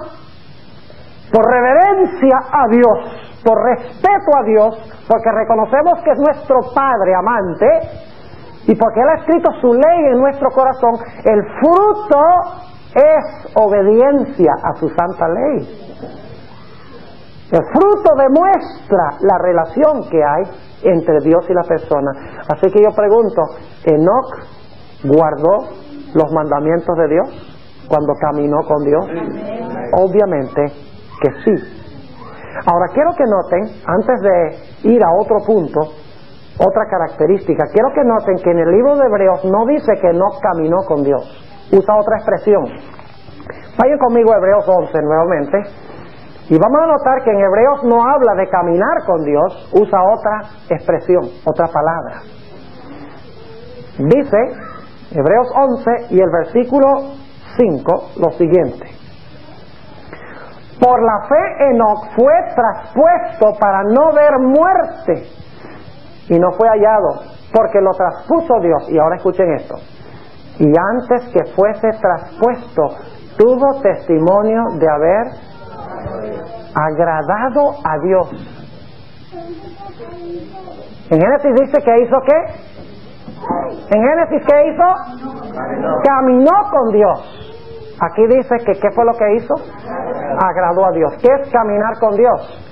por reverencia a Dios, por respeto a Dios, porque reconocemos que es nuestro Padre amante y porque Él ha escrito su ley en nuestro corazón, el fruto es obediencia a su santa ley. El fruto demuestra la relación que hay entre Dios y la persona. Así que yo pregunto, ¿Enoc guardó los mandamientos de Dios cuando caminó con Dios? Obviamente que sí. Ahora quiero que noten, antes de ir a otro punto, otra característica, quiero que noten que en el libro de Hebreos no dice que Enoc caminó con Dios, usa otra expresión. Vayan conmigo a Hebreos 11 nuevamente, y vamos a notar que en Hebreos no habla de caminar con Dios, usa otra expresión, otra palabra. Dice, Hebreos 11 y el versículo 5, lo siguiente. Por la fe Enoc fue traspuesto para no ver muerte y no fue hallado, porque lo traspuso Dios. Y ahora escuchen esto. Y antes que fuese traspuesto, tuvo testimonio de haber agradado a Dios. En Génesis dice que hizo ¿qué? En Génesis, ¿qué hizo? Caminó con Dios. Aquí dice que ¿qué fue lo que hizo? Agradó a Dios. ¿Qué es caminar con Dios?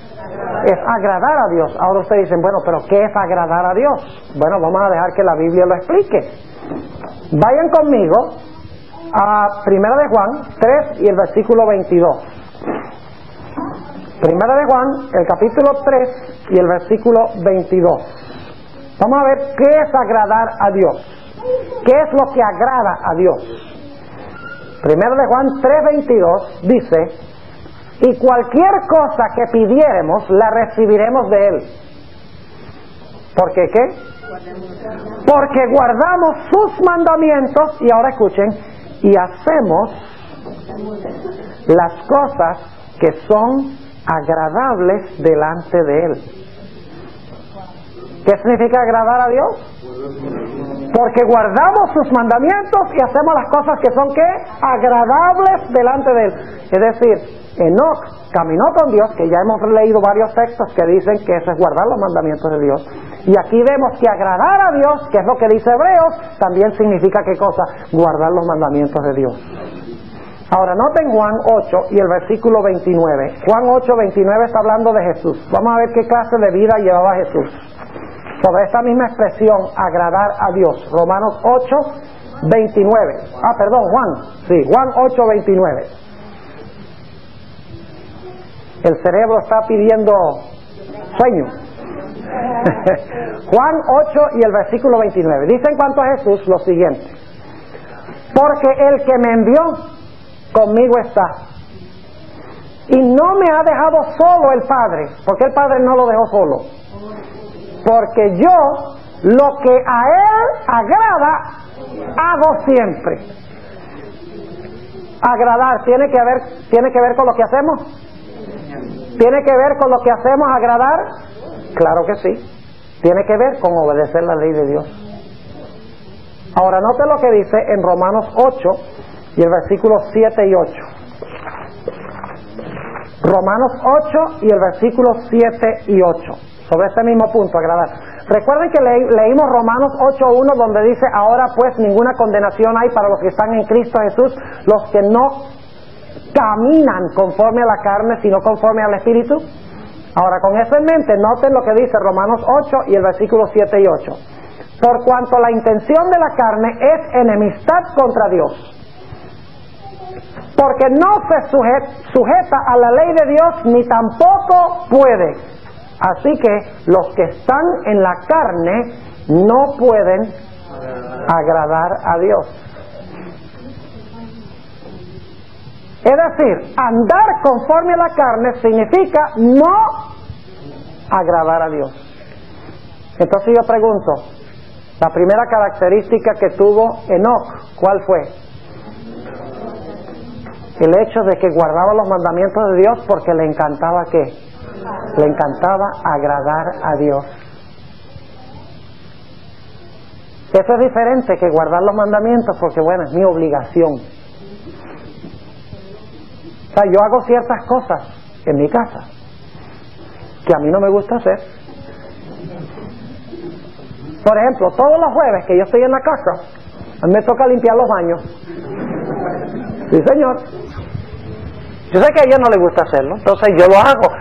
Es agradar a Dios. Ahora ustedes dicen, bueno, pero ¿qué es agradar a Dios? Bueno, vamos a dejar que la Biblia lo explique. Vayan conmigo a Primera de Juan 3 y el versículo 22. Primera de Juan, el capítulo 3 y el versículo 22. Vamos a ver qué es agradar a Dios. ¿Qué es lo que agrada a Dios? Primera de Juan 3:22 dice: y cualquier cosa que pidiéremos la recibiremos de Él. ¿Por qué qué? Porque guardamos sus mandamientos, y ahora escuchen, y hacemos las cosas que son agradables delante de Él. ¿Qué significa agradar a Dios? Porque guardamos sus mandamientos y hacemos las cosas que son ¿qué? Agradables delante de Él. Es decir, Enoc caminó con Dios, que ya hemos leído varios textos que dicen que eso es guardar los mandamientos de Dios. Y aquí vemos que agradar a Dios, que es lo que dice Hebreos, también significa ¿qué cosa? Guardar los mandamientos de Dios. Ahora noten Juan 8 y el versículo 29. Juan 8:29 está hablando de Jesús. Vamos a ver qué clase de vida llevaba Jesús. Sobre esta misma expresión, agradar a Dios. Romanos 8:29. Juan 8:29. El cerebro está pidiendo sueño. Juan 8 y el versículo 29. Dice en cuanto a Jesús lo siguiente: porque el que me envió conmigo está, y no me ha dejado solo el Padre. ¿Por qué el Padre no lo dejó solo? Porque yo lo que a Él agrada hago siempre. Agradar tiene que ver con lo que hacemos. ¿Tiene que ver con lo que hacemos agradar? Claro que sí. Tiene que ver con obedecer la ley de Dios. Ahora note lo que dice en Romanos 8 y el versículo 7 y 8. Romanos 8 y el versículo 7 y 8. Sobre este mismo punto, agradar. Recuerden que leímos Romanos 8:1, donde dice: ahora pues ninguna condenación hay para los que están en Cristo Jesús, los que no caminan conforme a la carne, sino conforme al Espíritu. Ahora, con eso en mente, noten lo que dice Romanos 8 y el versículo 7 y 8. Por cuanto la intención de la carne es enemistad contra Dios, porque no se sujeta a la ley de Dios, ni tampoco puede. Así que los que están en la carne no pueden agradar a Dios. Es decir, andar conforme a la carne significa no agradar a Dios. Entonces yo pregunto, la primera característica que tuvo Enoc, ¿cuál fue? El hecho de que guardaba los mandamientos de Dios porque le encantaba ¿qué? Le encantaba agradar a Dios. Eso es diferente que guardar los mandamientos porque, bueno, es mi obligación. O sea, yo hago ciertas cosas en mi casa que a mí no me gusta hacer. Por ejemplo, todos los jueves que yo estoy en la casa, a mí me toca limpiar los baños. Sí, señor. Yo sé que a ella no le gusta hacerlo, entonces yo lo hago.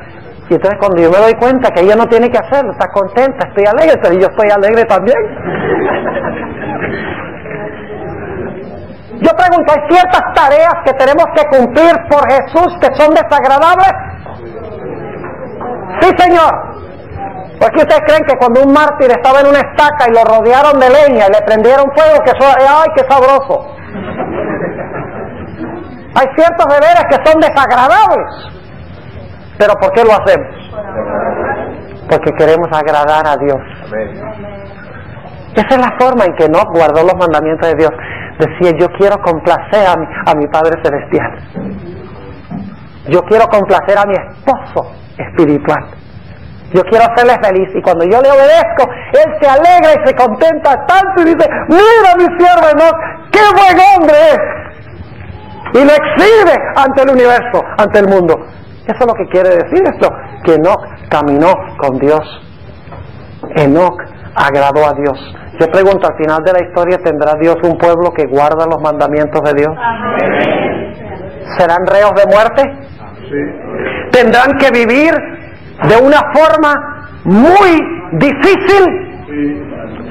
Y entonces cuando yo me doy cuenta que ella no tiene que hacerlo, está contenta, estoy alegre, pero yo estoy alegre también. Yo pregunto, ¿hay ciertas tareas que tenemos que cumplir por Jesús que son desagradables? Sí, señor. Porque ustedes creen que cuando un mártir estaba en una estaca y lo rodearon de leña y le prendieron fuego, que eso, ¡ay, qué sabroso! Hay ciertos deberes que son desagradables. ¿Pero por qué lo hacemos? Porque queremos agradar a Dios. Esa es la forma en que Enoc guardó los mandamientos de Dios. Decía, yo quiero complacer a mi Padre Celestial. Yo quiero complacer a mi esposo espiritual. Yo quiero hacerle feliz. Y cuando yo le obedezco, él se alegra y se contenta tanto y dice, mira mi siervo Enoc, qué buen hombre es. Y lo exhibe ante el universo, ante el mundo. Eso es lo que quiere decir esto, que Enoc caminó con Dios. Enoc agradó a Dios. Yo pregunto, al final de la historia, ¿tendrá Dios un pueblo que guarda los mandamientos de Dios? ¿Serán reos de muerte? ¿Tendrán que vivir de una forma muy difícil,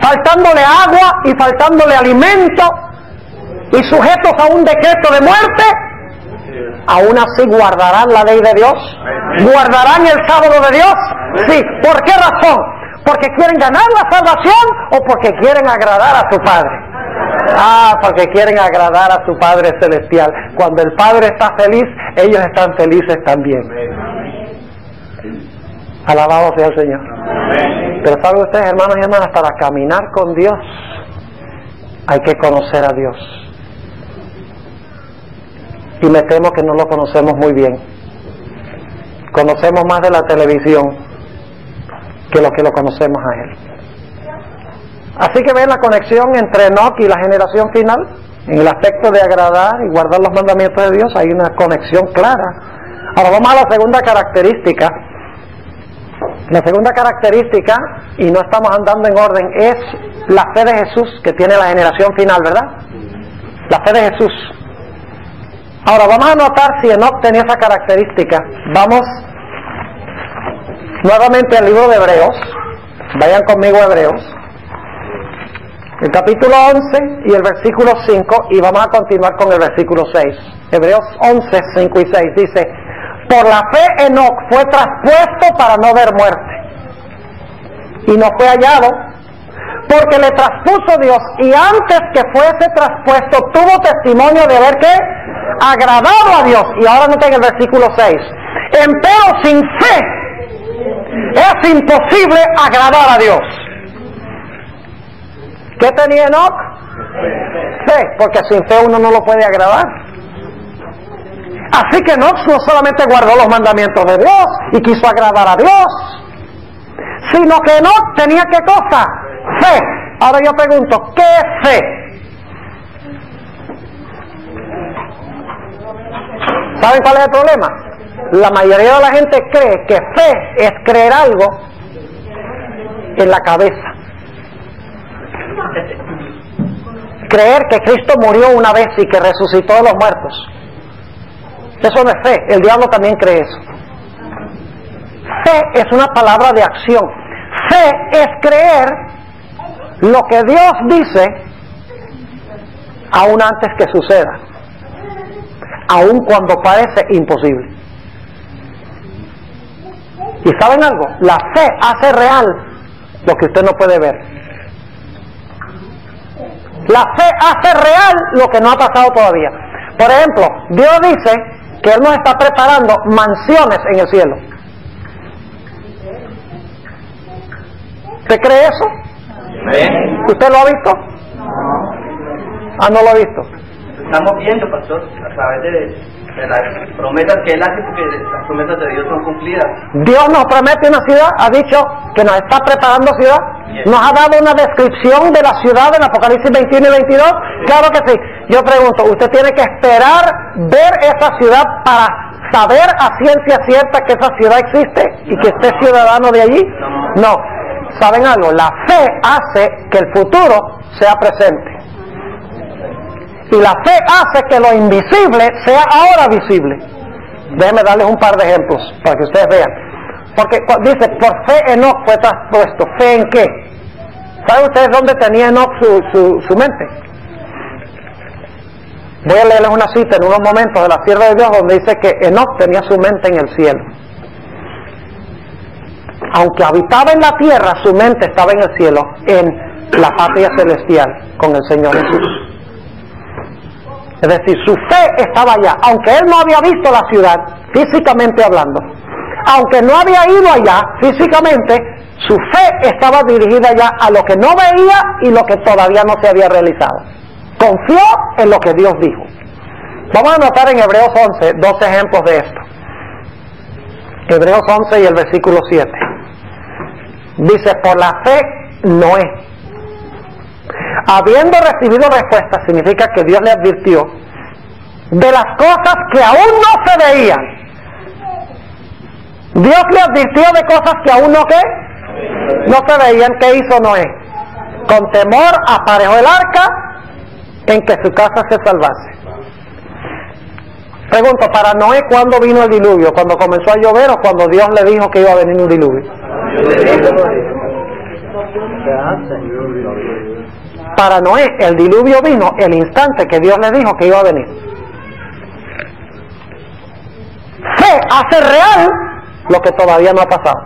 faltándole agua y faltándole alimento y sujetos a un decreto de muerte? ¿Aún así guardarán la ley de Dios? ¿Guardarán el sábado de Dios? Sí. ¿Por qué razón? ¿Porque quieren ganar la salvación o porque quieren agradar a su Padre? Porque quieren agradar a su Padre Celestial. Cuando el Padre está feliz, ellos están felices también. Alabado sea el Señor. Pero ¿saben ustedes, hermanos y hermanas? Para caminar con Dios hay que conocer a Dios. Y me temo que no lo conocemos muy bien. Conocemos más de la televisión que lo que lo conocemos a Él. Así que ven la conexión entre Enoc y la generación final. En el aspecto de agradar y guardar los mandamientos de Dios hay una conexión clara. Ahora vamos a la segunda característica. La segunda característica, y no estamos andando en orden, es la fe de Jesús que tiene la generación final, ¿verdad? La fe de Jesús. Ahora vamos a notar si Enoc tenía esa característica. Vamos nuevamente al libro de Hebreos. Vayan conmigo a Hebreos, el capítulo 11 y el versículo 5, y vamos a continuar con el versículo 6. Hebreos 11, 5 y 6 dice: por la fe Enoc fue traspuesto para no ver muerte, y no fue hallado, porque le traspuso Dios, y antes que fuese traspuesto tuvo testimonio de haber que agradado a Dios. Y ahora noten el versículo 6: empero sin fe es imposible agradar a Dios. ¿Qué tenía Enoc? Fe, porque sin fe uno no lo puede agradar. Así que Enoc no solamente guardó los mandamientos de Dios y quiso agradar a Dios, sino que Enoc tenía ¿qué cosa? Fe. Ahora yo pregunto, ¿qué es fe? ¿Saben cuál es el problema? La mayoría de la gente cree que fe es creer algo en la cabeza. Creer que Cristo murió una vez y que resucitó de los muertos. Eso no es fe. El diablo también cree eso. Fe es una palabra de acción. Fe es creer lo que Dios dice aún antes que suceda, aun cuando parece imposible. ¿Y saben algo? La fe hace real lo que usted no puede ver. La fe hace real lo que no ha pasado todavía. Por ejemplo, Dios dice que Él nos está preparando mansiones en el cielo. ¿Usted cree eso? ¿Usted lo ha visto? No lo ha visto. Estamos viendo, pastor, a través de las promesas que Él hace, porque las promesas de Dios son cumplidas. Dios nos promete una ciudad, ha dicho que nos está preparando ciudad. Nos ha dado una descripción de la ciudad en Apocalipsis 21 y 22. Claro que sí. Yo pregunto, ¿usted tiene que esperar ver esa ciudad para saber a ciencia cierta que esa ciudad existe y que esté ciudadano de allí? No. ¿Saben algo? La fe hace que el futuro sea presente. Y la fe hace que lo invisible sea ahora visible. Déjenme darles un par de ejemplos para que ustedes vean. Porque dice, por fe Enoc fue traspuesto. ¿Fe en qué? ¿Saben ustedes dónde tenía Enoc su mente? Voy a leerles una cita en unos momentos de la sierva de Dios donde dice que Enoc tenía su mente en el cielo. Aunque habitaba en la tierra, su mente estaba en el cielo, en la patria celestial, con el Señor Jesús. Es decir, su fe estaba allá, aunque él no había visto la ciudad, físicamente hablando. Aunque no había ido allá, físicamente, su fe estaba dirigida ya a lo que no veía y lo que todavía no se había realizado. Confió en lo que Dios dijo. Vamos a anotar en Hebreos 11 dos ejemplos de esto. Hebreos 11 y el versículo 7. Dice, por la fe Noé, habiendo recibido respuesta, significa que Dios le advirtió de las cosas que aún no se veían. Dios le advirtió de cosas que aún no se veían. ¿Qué hizo Noé? Con temor aparejó el arca en que su casa se salvase. Pregunto, para Noé, ¿cuándo vino el diluvio? ¿Cuando comenzó a llover o cuando Dios le dijo que iba a venir un diluvio? Para Noé, el diluvio vino el instante que Dios le dijo que iba a venir. Fe hace real lo que todavía no ha pasado.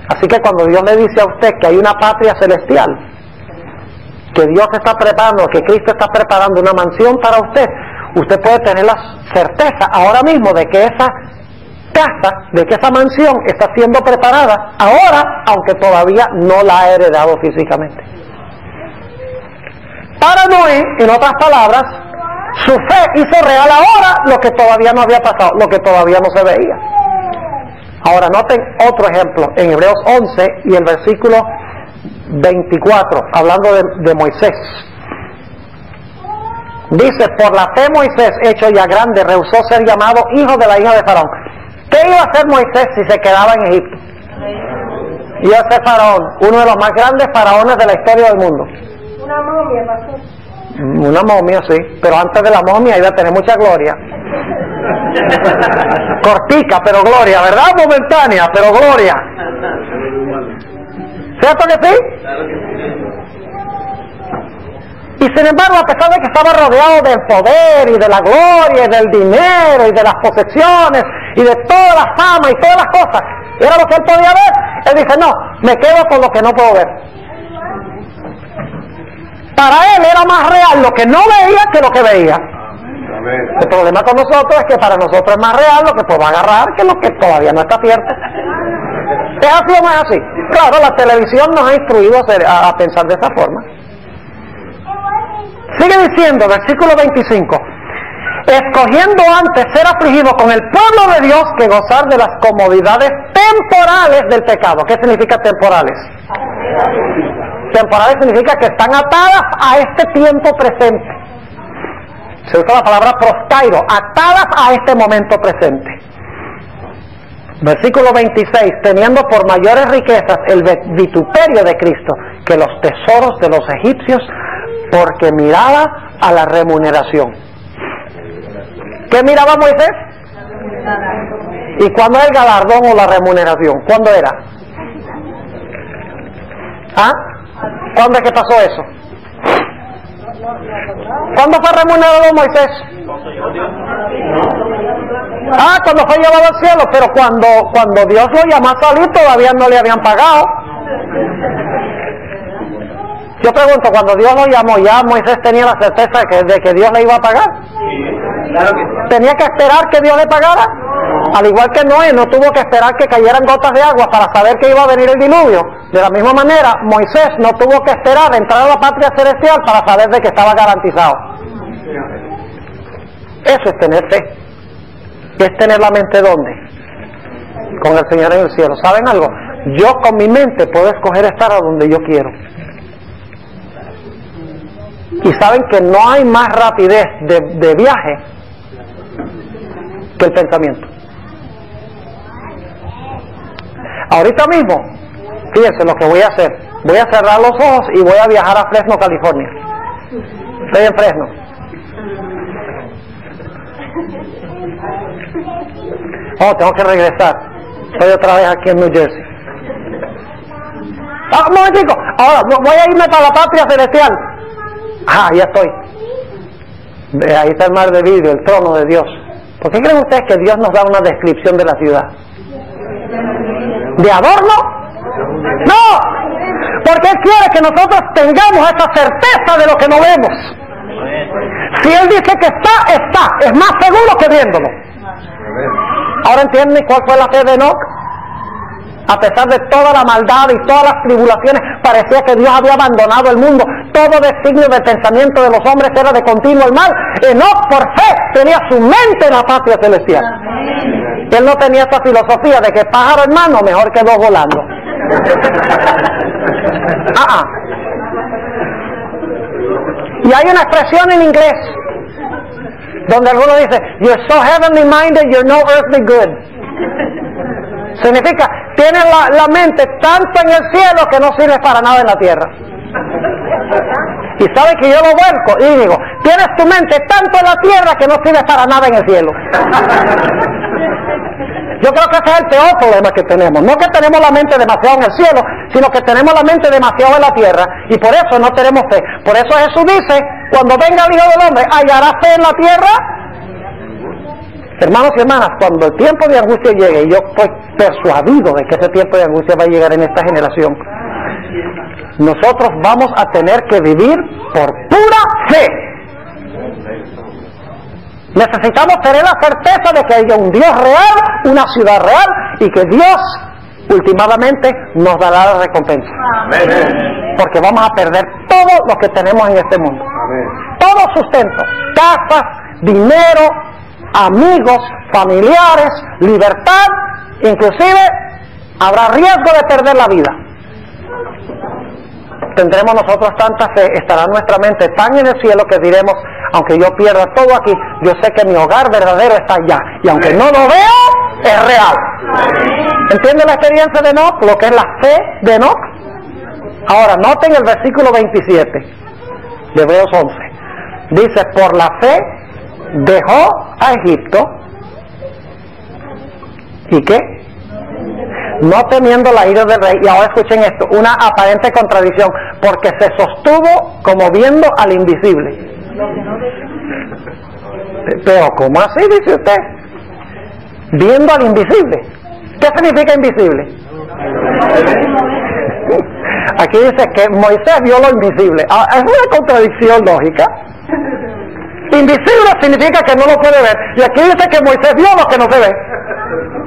Así que cuando Dios le dice a usted que hay una patria celestial, que Dios está preparando, que Cristo está preparando una mansión para usted, usted puede tener la certeza ahora mismo de que esa casa, de que esa mansión está siendo preparada ahora, aunque todavía no la ha heredado físicamente. Para Noé, en otras palabras, su fe hizo real ahora lo que todavía no había pasado, lo que todavía no se veía. Ahora noten otro ejemplo en Hebreos 11 y el versículo 24, hablando de Moisés. Dice, por la fe Moisés, hecho ya grande, rehusó ser llamado hijo de la hija de Faraón. ¿Qué iba a hacer Moisés si se quedaba en Egipto? Iba a ser Faraón, uno de los más grandes faraones de la historia del mundo. Una momia, pastor. Una momia, sí, pero antes de la momia iba a tener mucha gloria. Cortica, pero gloria, ¿verdad? Momentánea, pero gloria. ¿Cierto que sí? Y sin embargo, a pesar de que estaba rodeado del poder y de la gloria y del dinero y de las posesiones y de toda la fama y todas las cosas, era lo que él podía ver. Él dice, no, me quedo con lo que no puedo ver. Para él era más real lo que no veía que lo que veía. El problema con nosotros es que para nosotros es más real lo que podemos agarrar que lo que todavía no está cierto. ¿Es así o no es así? Claro, la televisión nos ha instruido a pensar de esa forma. Sigue diciendo, versículo 25, escogiendo antes ser afligido con el pueblo de Dios que gozar de las comodidades temporales del pecado. ¿Qué significa temporales? Temporales significa que están atadas a este tiempo presente. Se usa la palabra prostairo, atadas a este momento presente. Versículo 26, teniendo por mayores riquezas el vituperio de Cristo que los tesoros de los egipcios, porque miraba a la remuneración. ¿Qué miraba Moisés? ¿Y cuándo es el galardón o la remuneración? ¿Cuándo era? ¿Ah? ¿Cuándo es que pasó eso? ¿Cuándo fue remunerado Moisés? Ah, cuando fue llevado al cielo, pero cuando Dios lo llamó a salir todavía no le habían pagado. Yo pregunto, cuando Dios lo llamó, ¿ya Moisés tenía la certeza de que Dios le iba a pagar? ¿Tenía que esperar que Dios le pagara? Al igual que Noé, no tuvo que esperar que cayeran gotas de agua para saber que iba a venir el diluvio. De la misma manera, Moisés no tuvo que esperar entrar a la patria celestial para saber de que estaba garantizado. Eso es tener fe. Es tener la mente ¿dónde? Con el Señor en el cielo. ¿Saben algo? Yo con mi mente puedo escoger estar a donde yo quiero. Y saben que no hay más rapidez de viaje que el pensamiento. Ahorita mismo, fíjense lo que voy a hacer. Voy a cerrar los ojos y voy a viajar a Fresno, California. Estoy en Fresno. Oh, tengo que regresar. Estoy otra vez aquí en New Jersey. Ah, un momentico. Ahora voy a irme para la patria celestial. Ah, ya estoy. Ahí está el mar de vidrio, el trono de Dios. ¿Por qué creen ustedes que Dios nos da una descripción de la ciudad? ¿De adorno? No, porque Él quiere que nosotros tengamos esa certeza de lo que no vemos. Si Él dice que está, está. Es más seguro que viéndolo. Ahora entienden cuál fue la fe de Enoc. A pesar de toda la maldad y todas las tribulaciones, parecía que Dios había abandonado el mundo. Todo designio del pensamiento de los hombres era de continuo el mal. Enoc, por fe, tenía su mente en la patria celestial. Él no tenía esa filosofía de que pájaro hermano mejor que dos volando. Y hay una expresión en inglés donde alguno dice, you're so heavenly minded, you're no earthly good. Significa, tienes la mente tanto en el cielo que no sirve para nada en la tierra. Y sabe que yo lo vuelco y digo, tienes tu mente tanto en la tierra que no sirve para nada en el cielo. Yo creo que ese es el peor problema que tenemos. No que tenemos la mente demasiado en el cielo, sino que tenemos la mente demasiado en la tierra. Y por eso no tenemos fe. Por eso Jesús dice, cuando venga el Hijo del Hombre, ¿hallará fe en la tierra? Hermanos y hermanas, cuando el tiempo de angustia llegue, y yo estoy persuadido de que ese tiempo de angustia va a llegar en esta generación, nosotros vamos a tener que vivir por pura fe. Necesitamos tener la certeza de que haya un Dios real, una ciudad real, y que Dios últimamente nos dará la recompensa. Amén. Porque vamos a perder todo lo que tenemos en este mundo. Amén. Todo sustento, casas, dinero, amigos, familiares, libertad, inclusive habrá riesgo de perder la vida. Tendremos nosotros tanta fe, estará nuestra mente tan en el cielo que diremos, aunque yo pierda todo aquí, yo sé que mi hogar verdadero está allá, y aunque no lo veo, es real. ¿Entiende la experiencia de Enoc? Lo que es la fe de Enoc. Ahora, noten el versículo 27 de Hebreos 11. Dice, por la fe dejó a Egipto, ¿y qué? No temiendo la ira del rey. Y ahora escuchen esto, una aparente contradicción, porque se sostuvo como viendo al invisible. Pero ¿cómo así, dice usted? Viendo al invisible. ¿Qué significa invisible? Aquí dice que Moisés vio lo invisible. Es una contradicción lógica. Invisible significa que no lo puede ver, y aquí dice que Moisés vio lo que no se ve.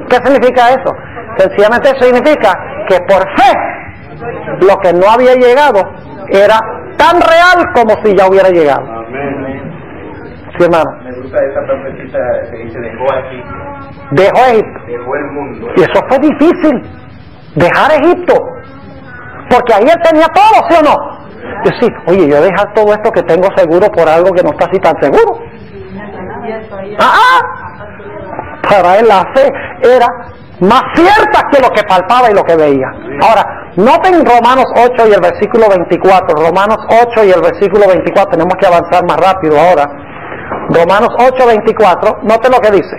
¿Qué significa eso? Sencillamente significa que por fe lo que no había llegado era tan real como si ya hubiera llegado. Sí, hermano. Me gusta esa profecita que dice dejó aquí. Dejó Egipto. Dejó el mundo. Y eso fue difícil, dejar Egipto, porque ahí él tenía todo, ¿sí o no? Yo sí, oye, yo dejar todo esto que tengo seguro por algo que no está así tan seguro. Para él la fe era más cierta que lo que palpaba y lo que veía. Ahora, noten Romanos 8 y el versículo 24. Romanos 8 y el versículo 24. Tenemos que avanzar más rápido ahora. Romanos 8, 24. Noten lo que dice.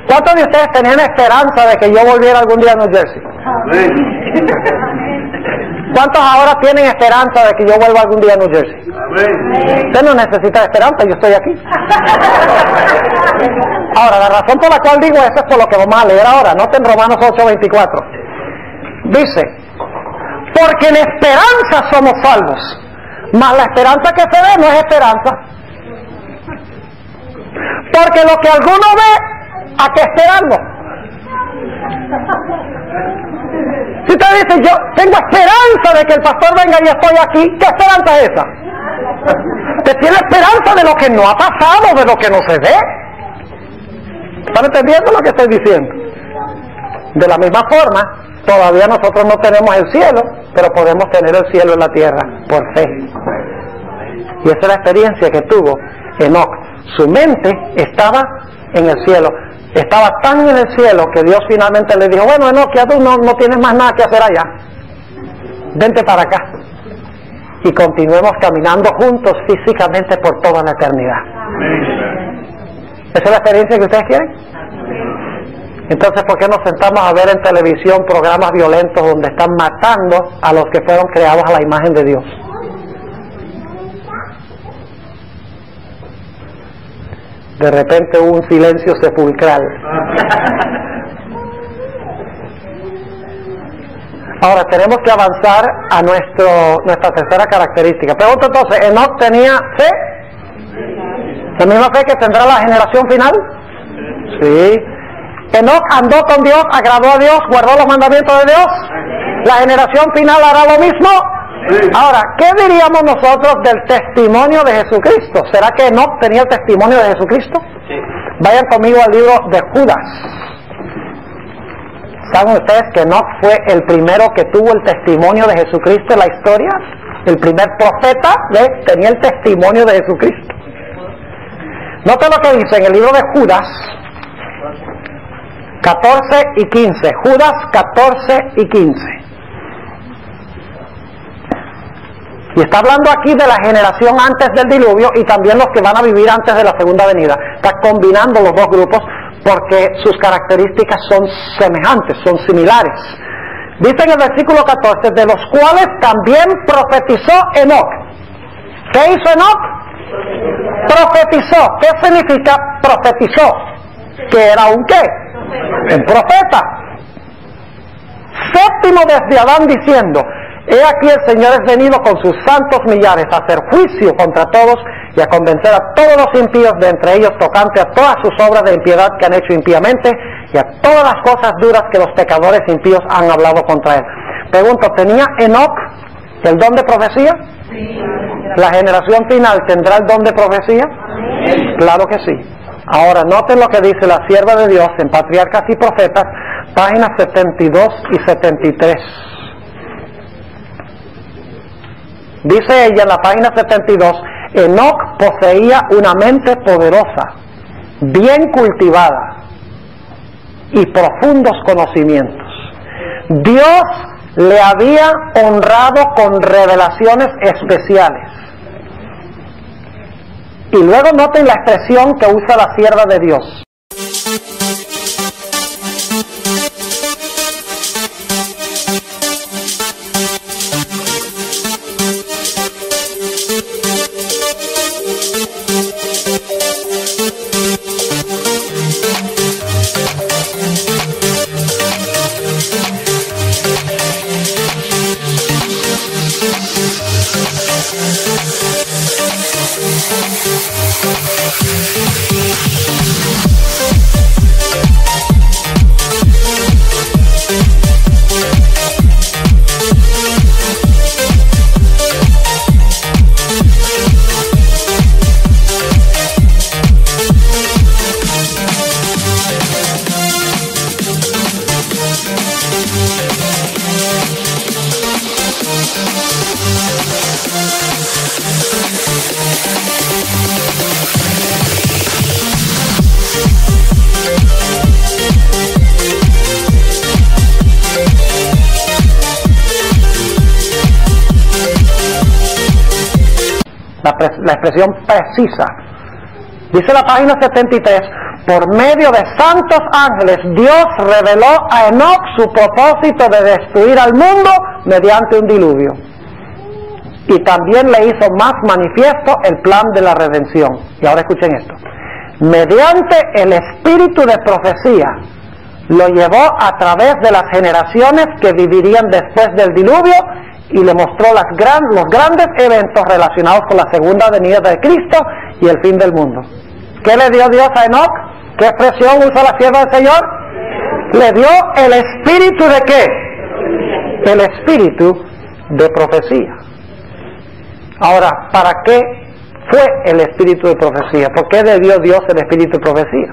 ¿Cuántos de ustedes tenían esperanza de que yo volviera algún día a New Jersey? ¿Cuántos ahora tienen esperanza de que yo vuelva algún día a New Jersey? Usted no necesita esperanza, yo estoy aquí. Ahora, la razón por la cual digo eso es por lo que vamos a leer ahora. Noten Romanos 8, 24. Dice, porque en esperanza somos salvos, mas la esperanza que se ve no es esperanza. Porque lo que alguno ve, ¿a qué esperarlo? Si usted dice, yo tengo esperanza de que el pastor venga y estoy aquí, ¿qué esperanza es esa? Usted tiene esperanza de lo que no ha pasado, de lo que no se ve. ¿Están entendiendo lo que estoy diciendo? De la misma forma, todavía nosotros no tenemos el cielo, pero podemos tener el cielo en la tierra, por fe. Y esa es la experiencia que tuvo Enoc. Su mente estaba en el cielo. Estaba tan en el cielo que Dios finalmente le dijo, bueno, Enoc, ya tú no tienes más nada que hacer allá. Vente para acá. Y continuemos caminando juntos físicamente por toda la eternidad. ¿Esa es la experiencia que ustedes quieren? Entonces, ¿por qué nos sentamos a ver en televisión programas violentos donde están matando a los que fueron creados a la imagen de Dios? De repente hubo un silencio sepulcral. Ahora tenemos que avanzar a nuestra tercera característica. Pregunto entonces, ¿Enoc tenía fe? ¿La misma fe que tendrá la generación final? Sí. ¿Enoc andó con Dios, agradó a Dios, guardó los mandamientos de Dios? ¿La generación final hará lo mismo? Ahora, ¿qué diríamos nosotros del testimonio de Jesucristo? ¿Será que Enoc tenía el testimonio de Jesucristo? Sí. Vayan conmigo al libro de Judas. ¿Saben ustedes que Enoc fue el primero que tuvo el testimonio de Jesucristo en la historia? El primer profeta tenía el testimonio de Jesucristo. Noten lo que dice en el libro de Judas, 14 y 15. Judas 14 y 15. Y está hablando aquí de la generación antes del diluvio y también los que van a vivir antes de la segunda venida. Está combinando los dos grupos porque sus características son semejantes, son similares. Dice en el versículo 14, de los cuales también profetizó Enoc. ¿Qué hizo Enoc? Profetizó. ¿Qué significa profetizó? Que era un ¿qué? Un profeta. Séptimo desde Adán diciendo, he aquí el Señor es venido con sus santos millares a hacer juicio contra todos y a convencer a todos los impíos de entre ellos tocante a todas sus obras de impiedad que han hecho impíamente y a todas las cosas duras que los pecadores impíos han hablado contra él. Pregunto, ¿tenía Enoc el don de profecía? Sí. ¿La generación final tendrá el don de profecía? Sí. Claro que sí. Ahora, noten lo que dice la sierva de Dios en Patriarcas y Profetas, páginas 72 y 73. Dice ella en la página 72, Enoc poseía una mente poderosa, bien cultivada y profundos conocimientos. Dios le había honrado con revelaciones especiales. Y luego noten la expresión que usa la sierva de Dios. La expresión precisa. Dice la página 73, por medio de santos ángeles, Dios reveló a Enoc su propósito de destruir al mundo mediante un diluvio. Y también le hizo más manifiesto el plan de la redención. Y ahora escuchen esto. Mediante el espíritu de profecía, lo llevó a través de las generaciones que vivirían después del diluvio y le mostró los grandes eventos relacionados con la segunda venida de Cristo y el fin del mundo. ¿Qué le dio Dios a Enoc? ¿Qué expresión usa la sierva del Señor? Le dio el espíritu de ¿qué? El espíritu de profecía. Ahora, ¿para qué fue el espíritu de profecía? ¿Por qué le dio Dios el espíritu de profecía?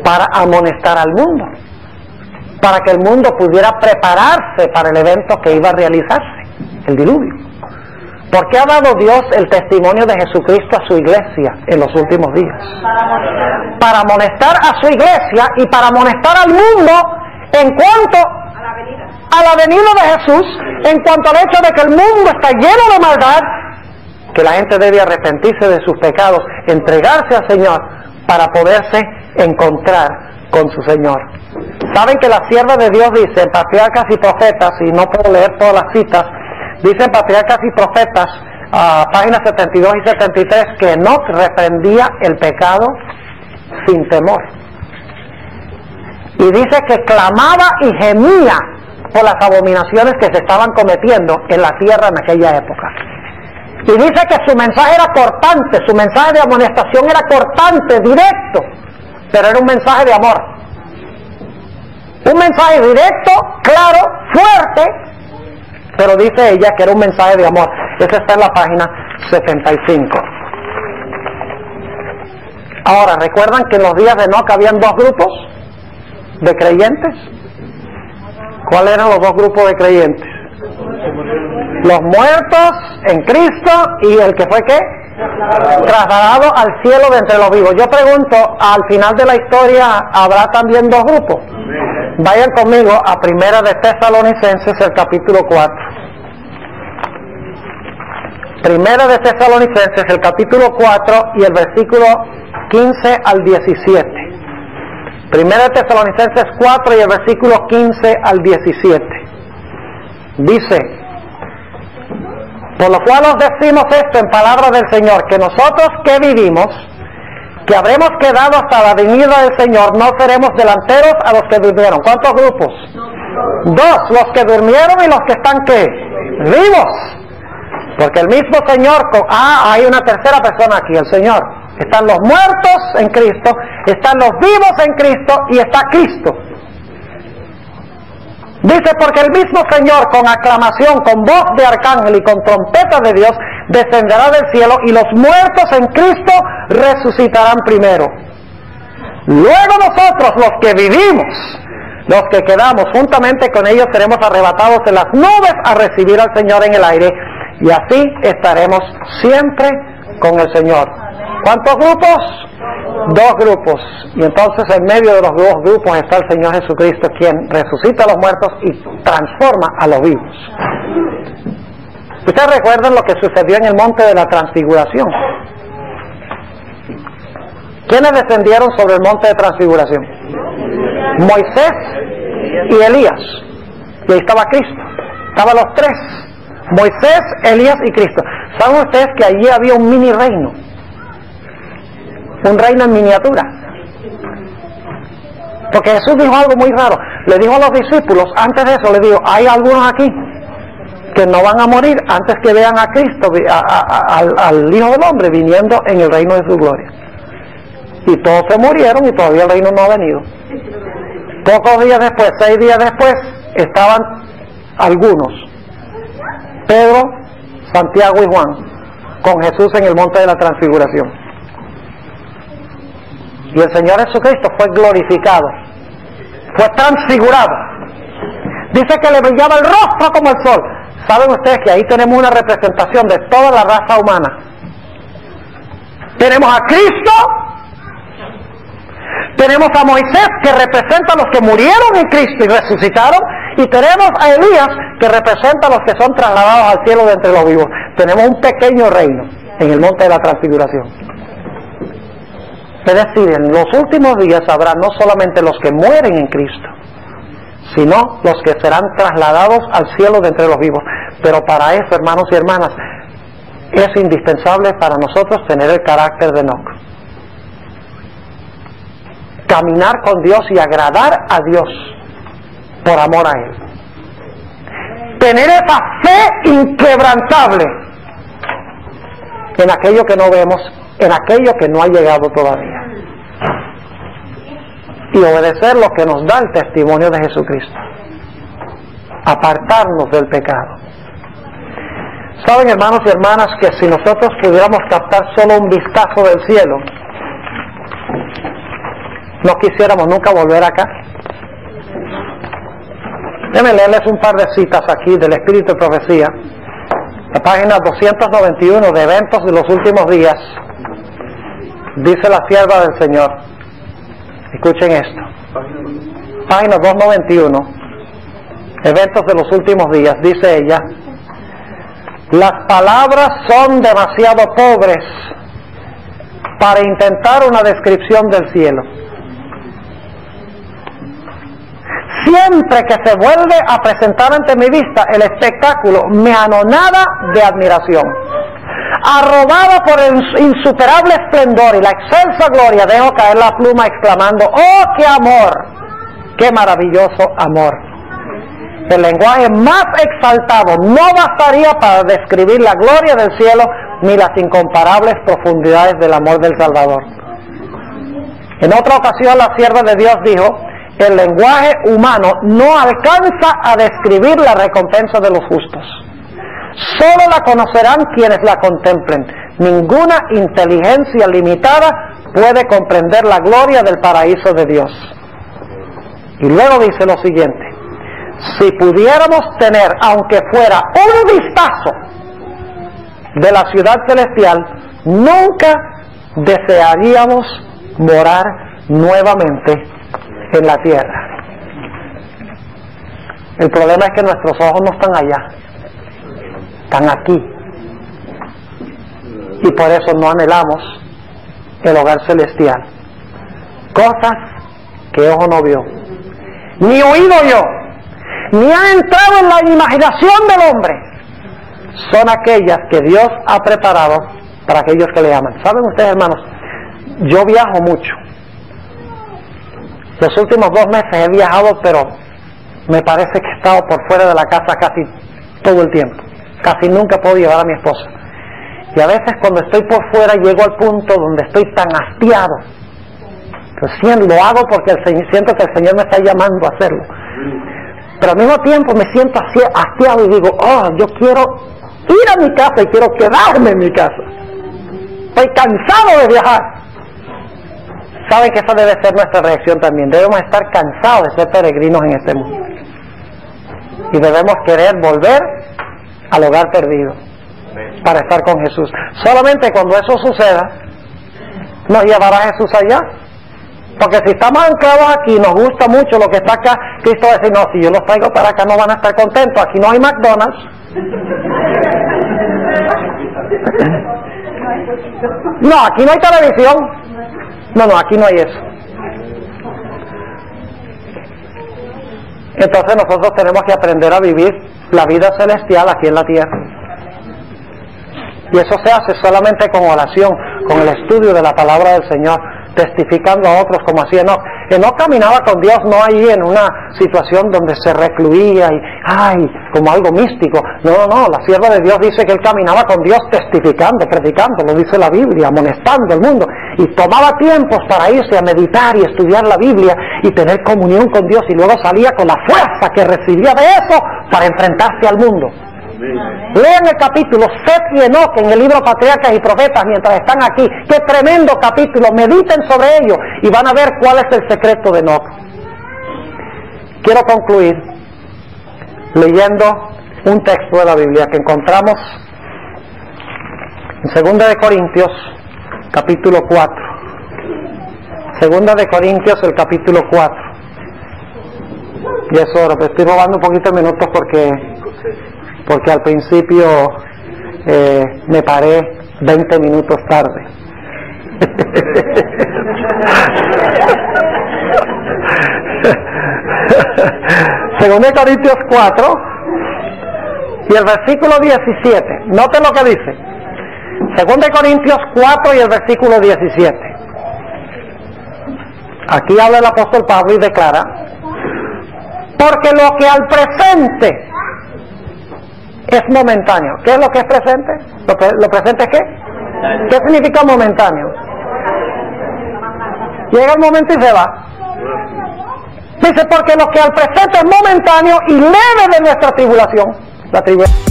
Para amonestar al mundo, para que el mundo pudiera prepararse para el evento que iba a realizarse, el diluvio. ¿Por qué ha dado Dios el testimonio de Jesucristo a su iglesia en los últimos días? Para amonestar a su iglesia y para amonestar al mundo en cuanto a la venida de Jesús, en cuanto al hecho de que el mundo está lleno de maldad, que la gente debe arrepentirse de sus pecados, entregarse al Señor para poderse encontrar con su Señor. Saben que la sierva de Dios dice en Patriarcas y Profetas, y no puedo leer todas las citas, dice en Patriarcas y Profetas, páginas 72 y 73, que Enoc reprendía el pecado sin temor. Y dice que clamaba y gemía por las abominaciones que se estaban cometiendo en la tierra en aquella época. Y dice que su mensaje era cortante, su mensaje de amonestación era cortante, directo, pero era un mensaje de amor. Un mensaje directo, claro, fuerte, pero dice ella que era un mensaje de amor. Eso está en la página 75. Ahora, ¿recuerdan que en los días de Enoc habían dos grupos de creyentes? ¿Cuáles eran los dos grupos de creyentes? Los muertos en Cristo y el que fue ¿qué? Trasladado al cielo de entre los vivos. Yo pregunto, al final de la historia, ¿habrá también dos grupos? Vayan conmigo a Primera de Tesalonicenses, el capítulo 4. Primera de Tesalonicenses, el capítulo 4 y el versículo 15 al 17. Primera de Tesalonicenses 4 y el versículo 15 al 17. Dice: por lo cual os decimos esto en palabra del Señor, que nosotros que vivimos, que habremos quedado hasta la venida del Señor, no seremos delanteros a los que durmieron. ¿Cuántos grupos? Dos, los que durmieron y los que están ¿qué? Vivos. Porque el mismo Señor, hay una tercera persona aquí, el Señor. Están los muertos en Cristo, están los vivos en Cristo y está Cristo. Dice, porque el mismo Señor con aclamación, con voz de arcángel y con trompeta de Dios descenderá del cielo, y los muertos en Cristo resucitarán primero. Luego nosotros, los que vivimos, los que quedamos juntamente con ellos, seremos arrebatados en las nubes a recibir al Señor en el aire, y así estaremos siempre con el Señor. ¿Cuántos grupos? Dos grupos. Y entonces en medio de los dos grupos está el Señor Jesucristo, quien resucita a los muertos y transforma a los vivos. Ustedes recuerdan lo que sucedió en el monte de la transfiguración. ¿Quiénes descendieron sobre el monte de transfiguración? Moisés y Elías. Y ahí estaba Cristo. Estaban los tres: Moisés, Elías y Cristo. ¿Saben ustedes que allí había un mini reino? Un reino en miniatura. Porque Jesús dijo algo muy raro. Le dijo a los discípulos, antes de eso le dijo: hay algunos aquí que no van a morir antes que vean a Cristo, al Hijo del Hombre, viniendo en el reino de su gloria. Y todos se murieron y todavía el reino no ha venido. Pocos días después, 6 días después, estaban algunos: Pedro, Santiago y Juan, con Jesús en el monte de la transfiguración. Y el Señor Jesucristo fue glorificado, fue transfigurado. Dice que le brillaba el rostro como el sol. ¿Saben ustedes que ahí tenemos una representación de toda la raza humana? Tenemos a Cristo, tenemos a Moisés, que representa a los que murieron en Cristo y resucitaron, y tenemos a Elías, que representa a los que son trasladados al cielo de entre los vivos. Tenemos un pequeño reino en el monte de la transfiguración. Es decir, en los últimos días habrá no solamente los que mueren en Cristo, sino los que serán trasladados al cielo de entre los vivos. Pero para eso, hermanos y hermanas, es indispensable para nosotros tener el carácter de Enoc. Caminar con Dios y agradar a Dios por amor a Él. Tener esa fe inquebrantable en aquello que no vemos, en aquello que no ha llegado todavía, y obedecer lo que nos da el testimonio de Jesucristo. Apartarnos del pecado. Saben, hermanos y hermanas, que si nosotros pudiéramos captar solo un vistazo del cielo, no quisiéramos nunca volver acá. Déjenme leerles un par de citas aquí del Espíritu de Profecía. La página 291 de Eventos de los Últimos Días. Dice la sierva del Señor, escuchen esto, página 291, Eventos de los Últimos Días. Dice ella: las palabras son demasiado pobres para intentar una descripción del cielo. Siempre que se vuelve a presentar ante mi vista el espectáculo, me anonada de admiración. Arrobada por el insuperable esplendor y la excelsa gloria, dejo caer la pluma exclamando: ¡oh, qué amor! ¡Qué maravilloso amor! El lenguaje más exaltado no bastaría para describir la gloria del cielo ni las incomparables profundidades del amor del Salvador. En otra ocasión, la sierva de Dios dijo: el lenguaje humano no alcanza a describir la recompensa de los justos. Solo la conocerán quienes la contemplen. Ninguna inteligencia limitada puede comprender la gloria del paraíso de Dios. Y luego dice lo siguiente: si pudiéramos tener, aunque fuera un vistazo de la ciudad celestial, nunca desearíamos morar nuevamente en la tierra. El problema es que nuestros ojos no están allá, están aquí. Y por eso no anhelamos el hogar celestial. Cosas que ojo no vio, ni oído yo, ni han entrado en la imaginación del hombre, son aquellas que Dios ha preparado para aquellos que le aman. ¿Saben ustedes, hermanos? Yo viajo mucho. Los últimos 2 meses he viajado, pero me parece que he estado por fuera de la casa casi todo el tiempo. Casi nunca puedo llevar a mi esposa. Y a veces cuando estoy por fuera llego al punto donde estoy tan hastiado. Pero lo hago porque siento que el Señor me está llamando a hacerlo. Pero al mismo tiempo me siento hastiado y digo, oh, yo quiero ir a mi casa y quiero quedarme en mi casa. Estoy cansado de viajar. Saben que esa debe ser nuestra reacción también. Debemos estar cansados de ser peregrinos en este mundo. Y debemos querer volver al hogar perdido para estar con Jesús. Solamente cuando eso suceda, nos llevará Jesús allá. Porque si estamos anclados aquí, nos gusta mucho lo que está acá, Cristo va a decir, no, si yo los traigo para acá no van a estar contentos, aquí no hay McDonald's. No, aquí no hay televisión. No, aquí no hay eso. Entonces nosotros tenemos que aprender a vivir la vida celestial aquí en la tierra. Y eso se hace solamente con oración, con el estudio de la palabra del Señor, testificando a otros como hacía Enoc. Enoc caminaba con Dios no ahí en una situación donde se recluía y como algo místico. No, la sierva de Dios dice que él caminaba con Dios testificando, predicando, lo dice la Biblia, amonestando al mundo, y tomaba tiempos para irse a meditar y estudiar la Biblia y tener comunión con Dios, y luego salía con la fuerza que recibía de eso para enfrentarse al mundo. Lean el capítulo Set y Enoc en el libro Patriarcas y Profetas mientras están aquí. Qué tremendo capítulo, mediten sobre ello y van a ver cuál es el secreto de Enoc. Quiero concluir leyendo un texto de la Biblia que encontramos en 2 de Corintios capítulo 4. 2 de Corintios el capítulo 4. Y eso, pero estoy robando un poquito de minutos porque al principio me paré 20 minutos tarde. Según Corintios 4 y el versículo 17. Noten lo que dice. Según Corintios 4 y el versículo 17. Aquí habla el apóstol Pablo y declara: porque lo que al presente es momentáneo. ¿Qué es lo que es presente? ¿Lo presente es qué? ¿Qué significa momentáneo? Llega el momento y se va. Dice, porque lo que al presente es momentáneo y leve de nuestra tribulación. La tribulación.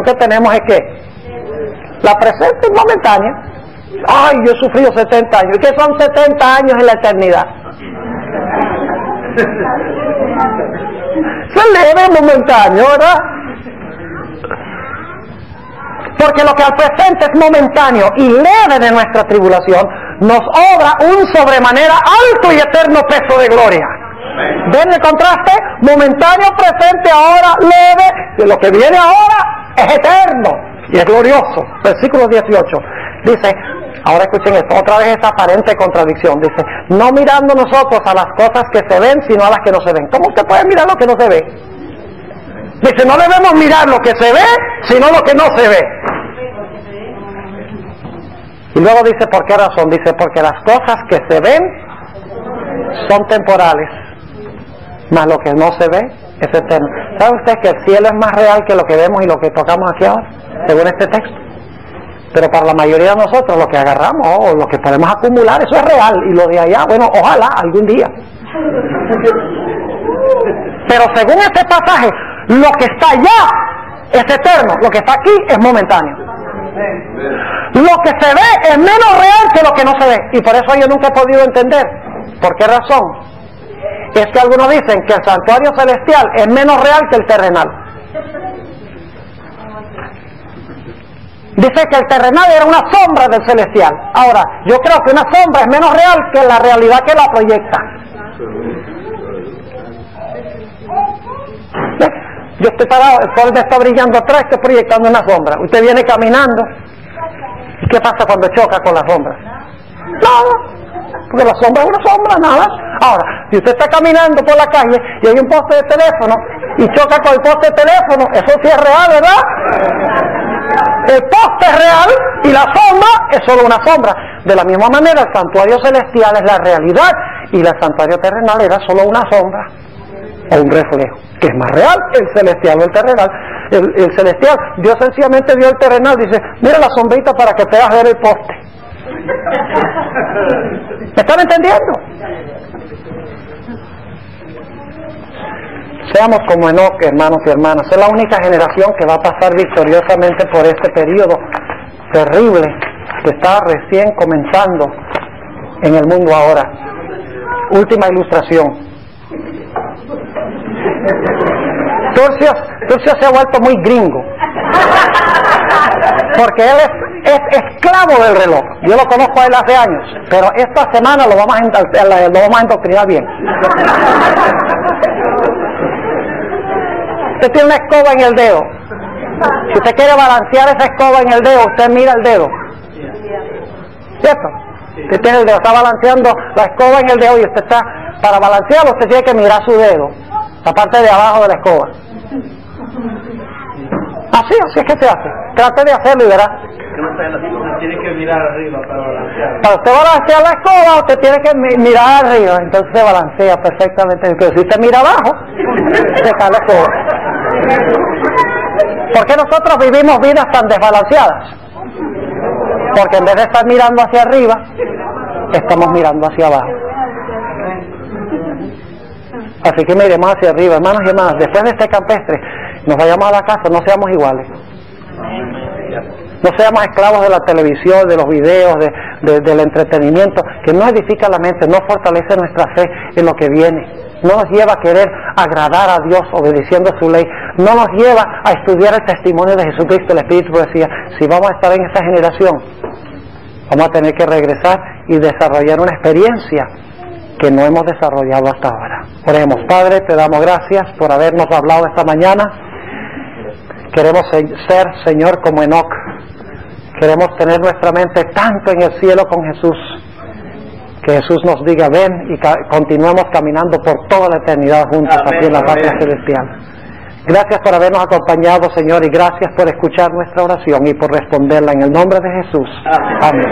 Que tenemos es que la presente es momentánea. Ay, yo he sufrido 70 años. ¿Y qué son 70 años en la eternidad? Se leve momentáneo, ¿verdad? Porque lo que al presente es momentáneo y leve de nuestra tribulación, nos obra un sobremanera alto y eterno peso de gloria. ¿Ven el contraste? Momentáneo, presente, ahora, leve. Y lo que viene ahora es eterno y es glorioso. Versículo 18 dice: Ahora escuchen esto, otra vez esa aparente contradicción. Dice, no mirando nosotros a las cosas que se ven, sino a las que no se ven. ¿Cómo usted puede mirar lo que no se ve? Dice, no debemos mirar lo que se ve, sino lo que no se ve. Y luego dice, ¿por qué razón? Dice, porque las cosas que se ven son temporales, mas lo que no se ve es eterno. ¿Sabe usted que el cielo es más real que lo que vemos y lo que tocamos aquí ahora, según este texto? Pero para la mayoría de nosotros lo que agarramos o lo que podemos acumular, eso es real, y lo de allá, bueno, ojalá algún día. Pero según este pasaje, lo que está allá es eterno, lo que está aquí es momentáneo. Lo que se ve es menos real que lo que no se ve, y por eso yo nunca he podido entender. ¿Por qué razón? Es que algunos dicen que el santuario celestial es menos real que el terrenal. Dice que el terrenal era una sombra del celestial. Ahora, yo creo que una sombra es menos real que la realidad que la proyecta. ¿Ves? Yo estoy parado, el sol me está brillando atrás, estoy proyectando una sombra. Usted viene caminando. ¿Y qué pasa cuando choca con la sombra? Nada. Porque la sombra es una sombra, nada. Ahora, si usted está caminando por la calle y hay un poste de teléfono y choca con el poste de teléfono, eso sí es real, ¿verdad? El poste es real y la sombra es solo una sombra. De la misma manera, el santuario celestial es la realidad y el santuario terrenal era solo una sombra o un reflejo. ¿Qué es más real? El celestial o el terrenal. El celestial, Dios sencillamente vio el terrenal, dice, mira la sombrita para que puedas ver el poste. ¿Me están entendiendo? Seamos como Enoc, hermanos y hermanas. Es la única generación que va a pasar victoriosamente por este periodo terrible que está recién comenzando en el mundo ahora. Última ilustración. Turcio se ha vuelto muy gringo porque él es esclavo del reloj. Yo lo conozco a él hace años, pero esta semana lo vamos a indoctrinar bien. Usted tiene una escoba en el dedo. Si usted quiere balancear esa escoba en el dedo, usted mira el dedo, ¿cierto? Usted tiene el dedo, está balanceando la escoba en el dedo y usted está, para balancearlo usted tiene que mirar su dedo, la parte de abajo de la escoba. Así es que se hace. Trate de hacerlo y verá. Tiene que mirar arriba para balancear. Para usted balancear la escoba, usted tiene que mirar arriba, entonces se balancea perfectamente. Pero si usted mira abajo, se cae la escoba. ¿Por qué nosotros vivimos vidas tan desbalanceadas? Porque en vez de estar mirando hacia arriba, estamos mirando hacia abajo. Así que miremos hacia arriba, hermanos y hermanas. Después de este campestre, nos vayamos a la casa, no seamos iguales. No seamos esclavos de la televisión, de los videos, del entretenimiento, que no edifica la mente, no fortalece nuestra fe en lo que viene. No nos lleva a querer agradar a Dios obedeciendo su ley. No nos lleva a estudiar el testimonio de Jesucristo. El Espíritu decía, si vamos a estar en esta generación, vamos a tener que regresar y desarrollar una experiencia que no hemos desarrollado hasta ahora. Oremos. Padre, te damos gracias por habernos hablado esta mañana. Queremos ser, Señor, como Enoc. Queremos tener nuestra mente tanto en el cielo con Jesús, que Jesús nos diga, ven, y continuemos caminando por toda la eternidad juntos aquí en la patria celestial. Gracias por habernos acompañado, Señor, y gracias por escuchar nuestra oración y por responderla en el nombre de Jesús. Amén.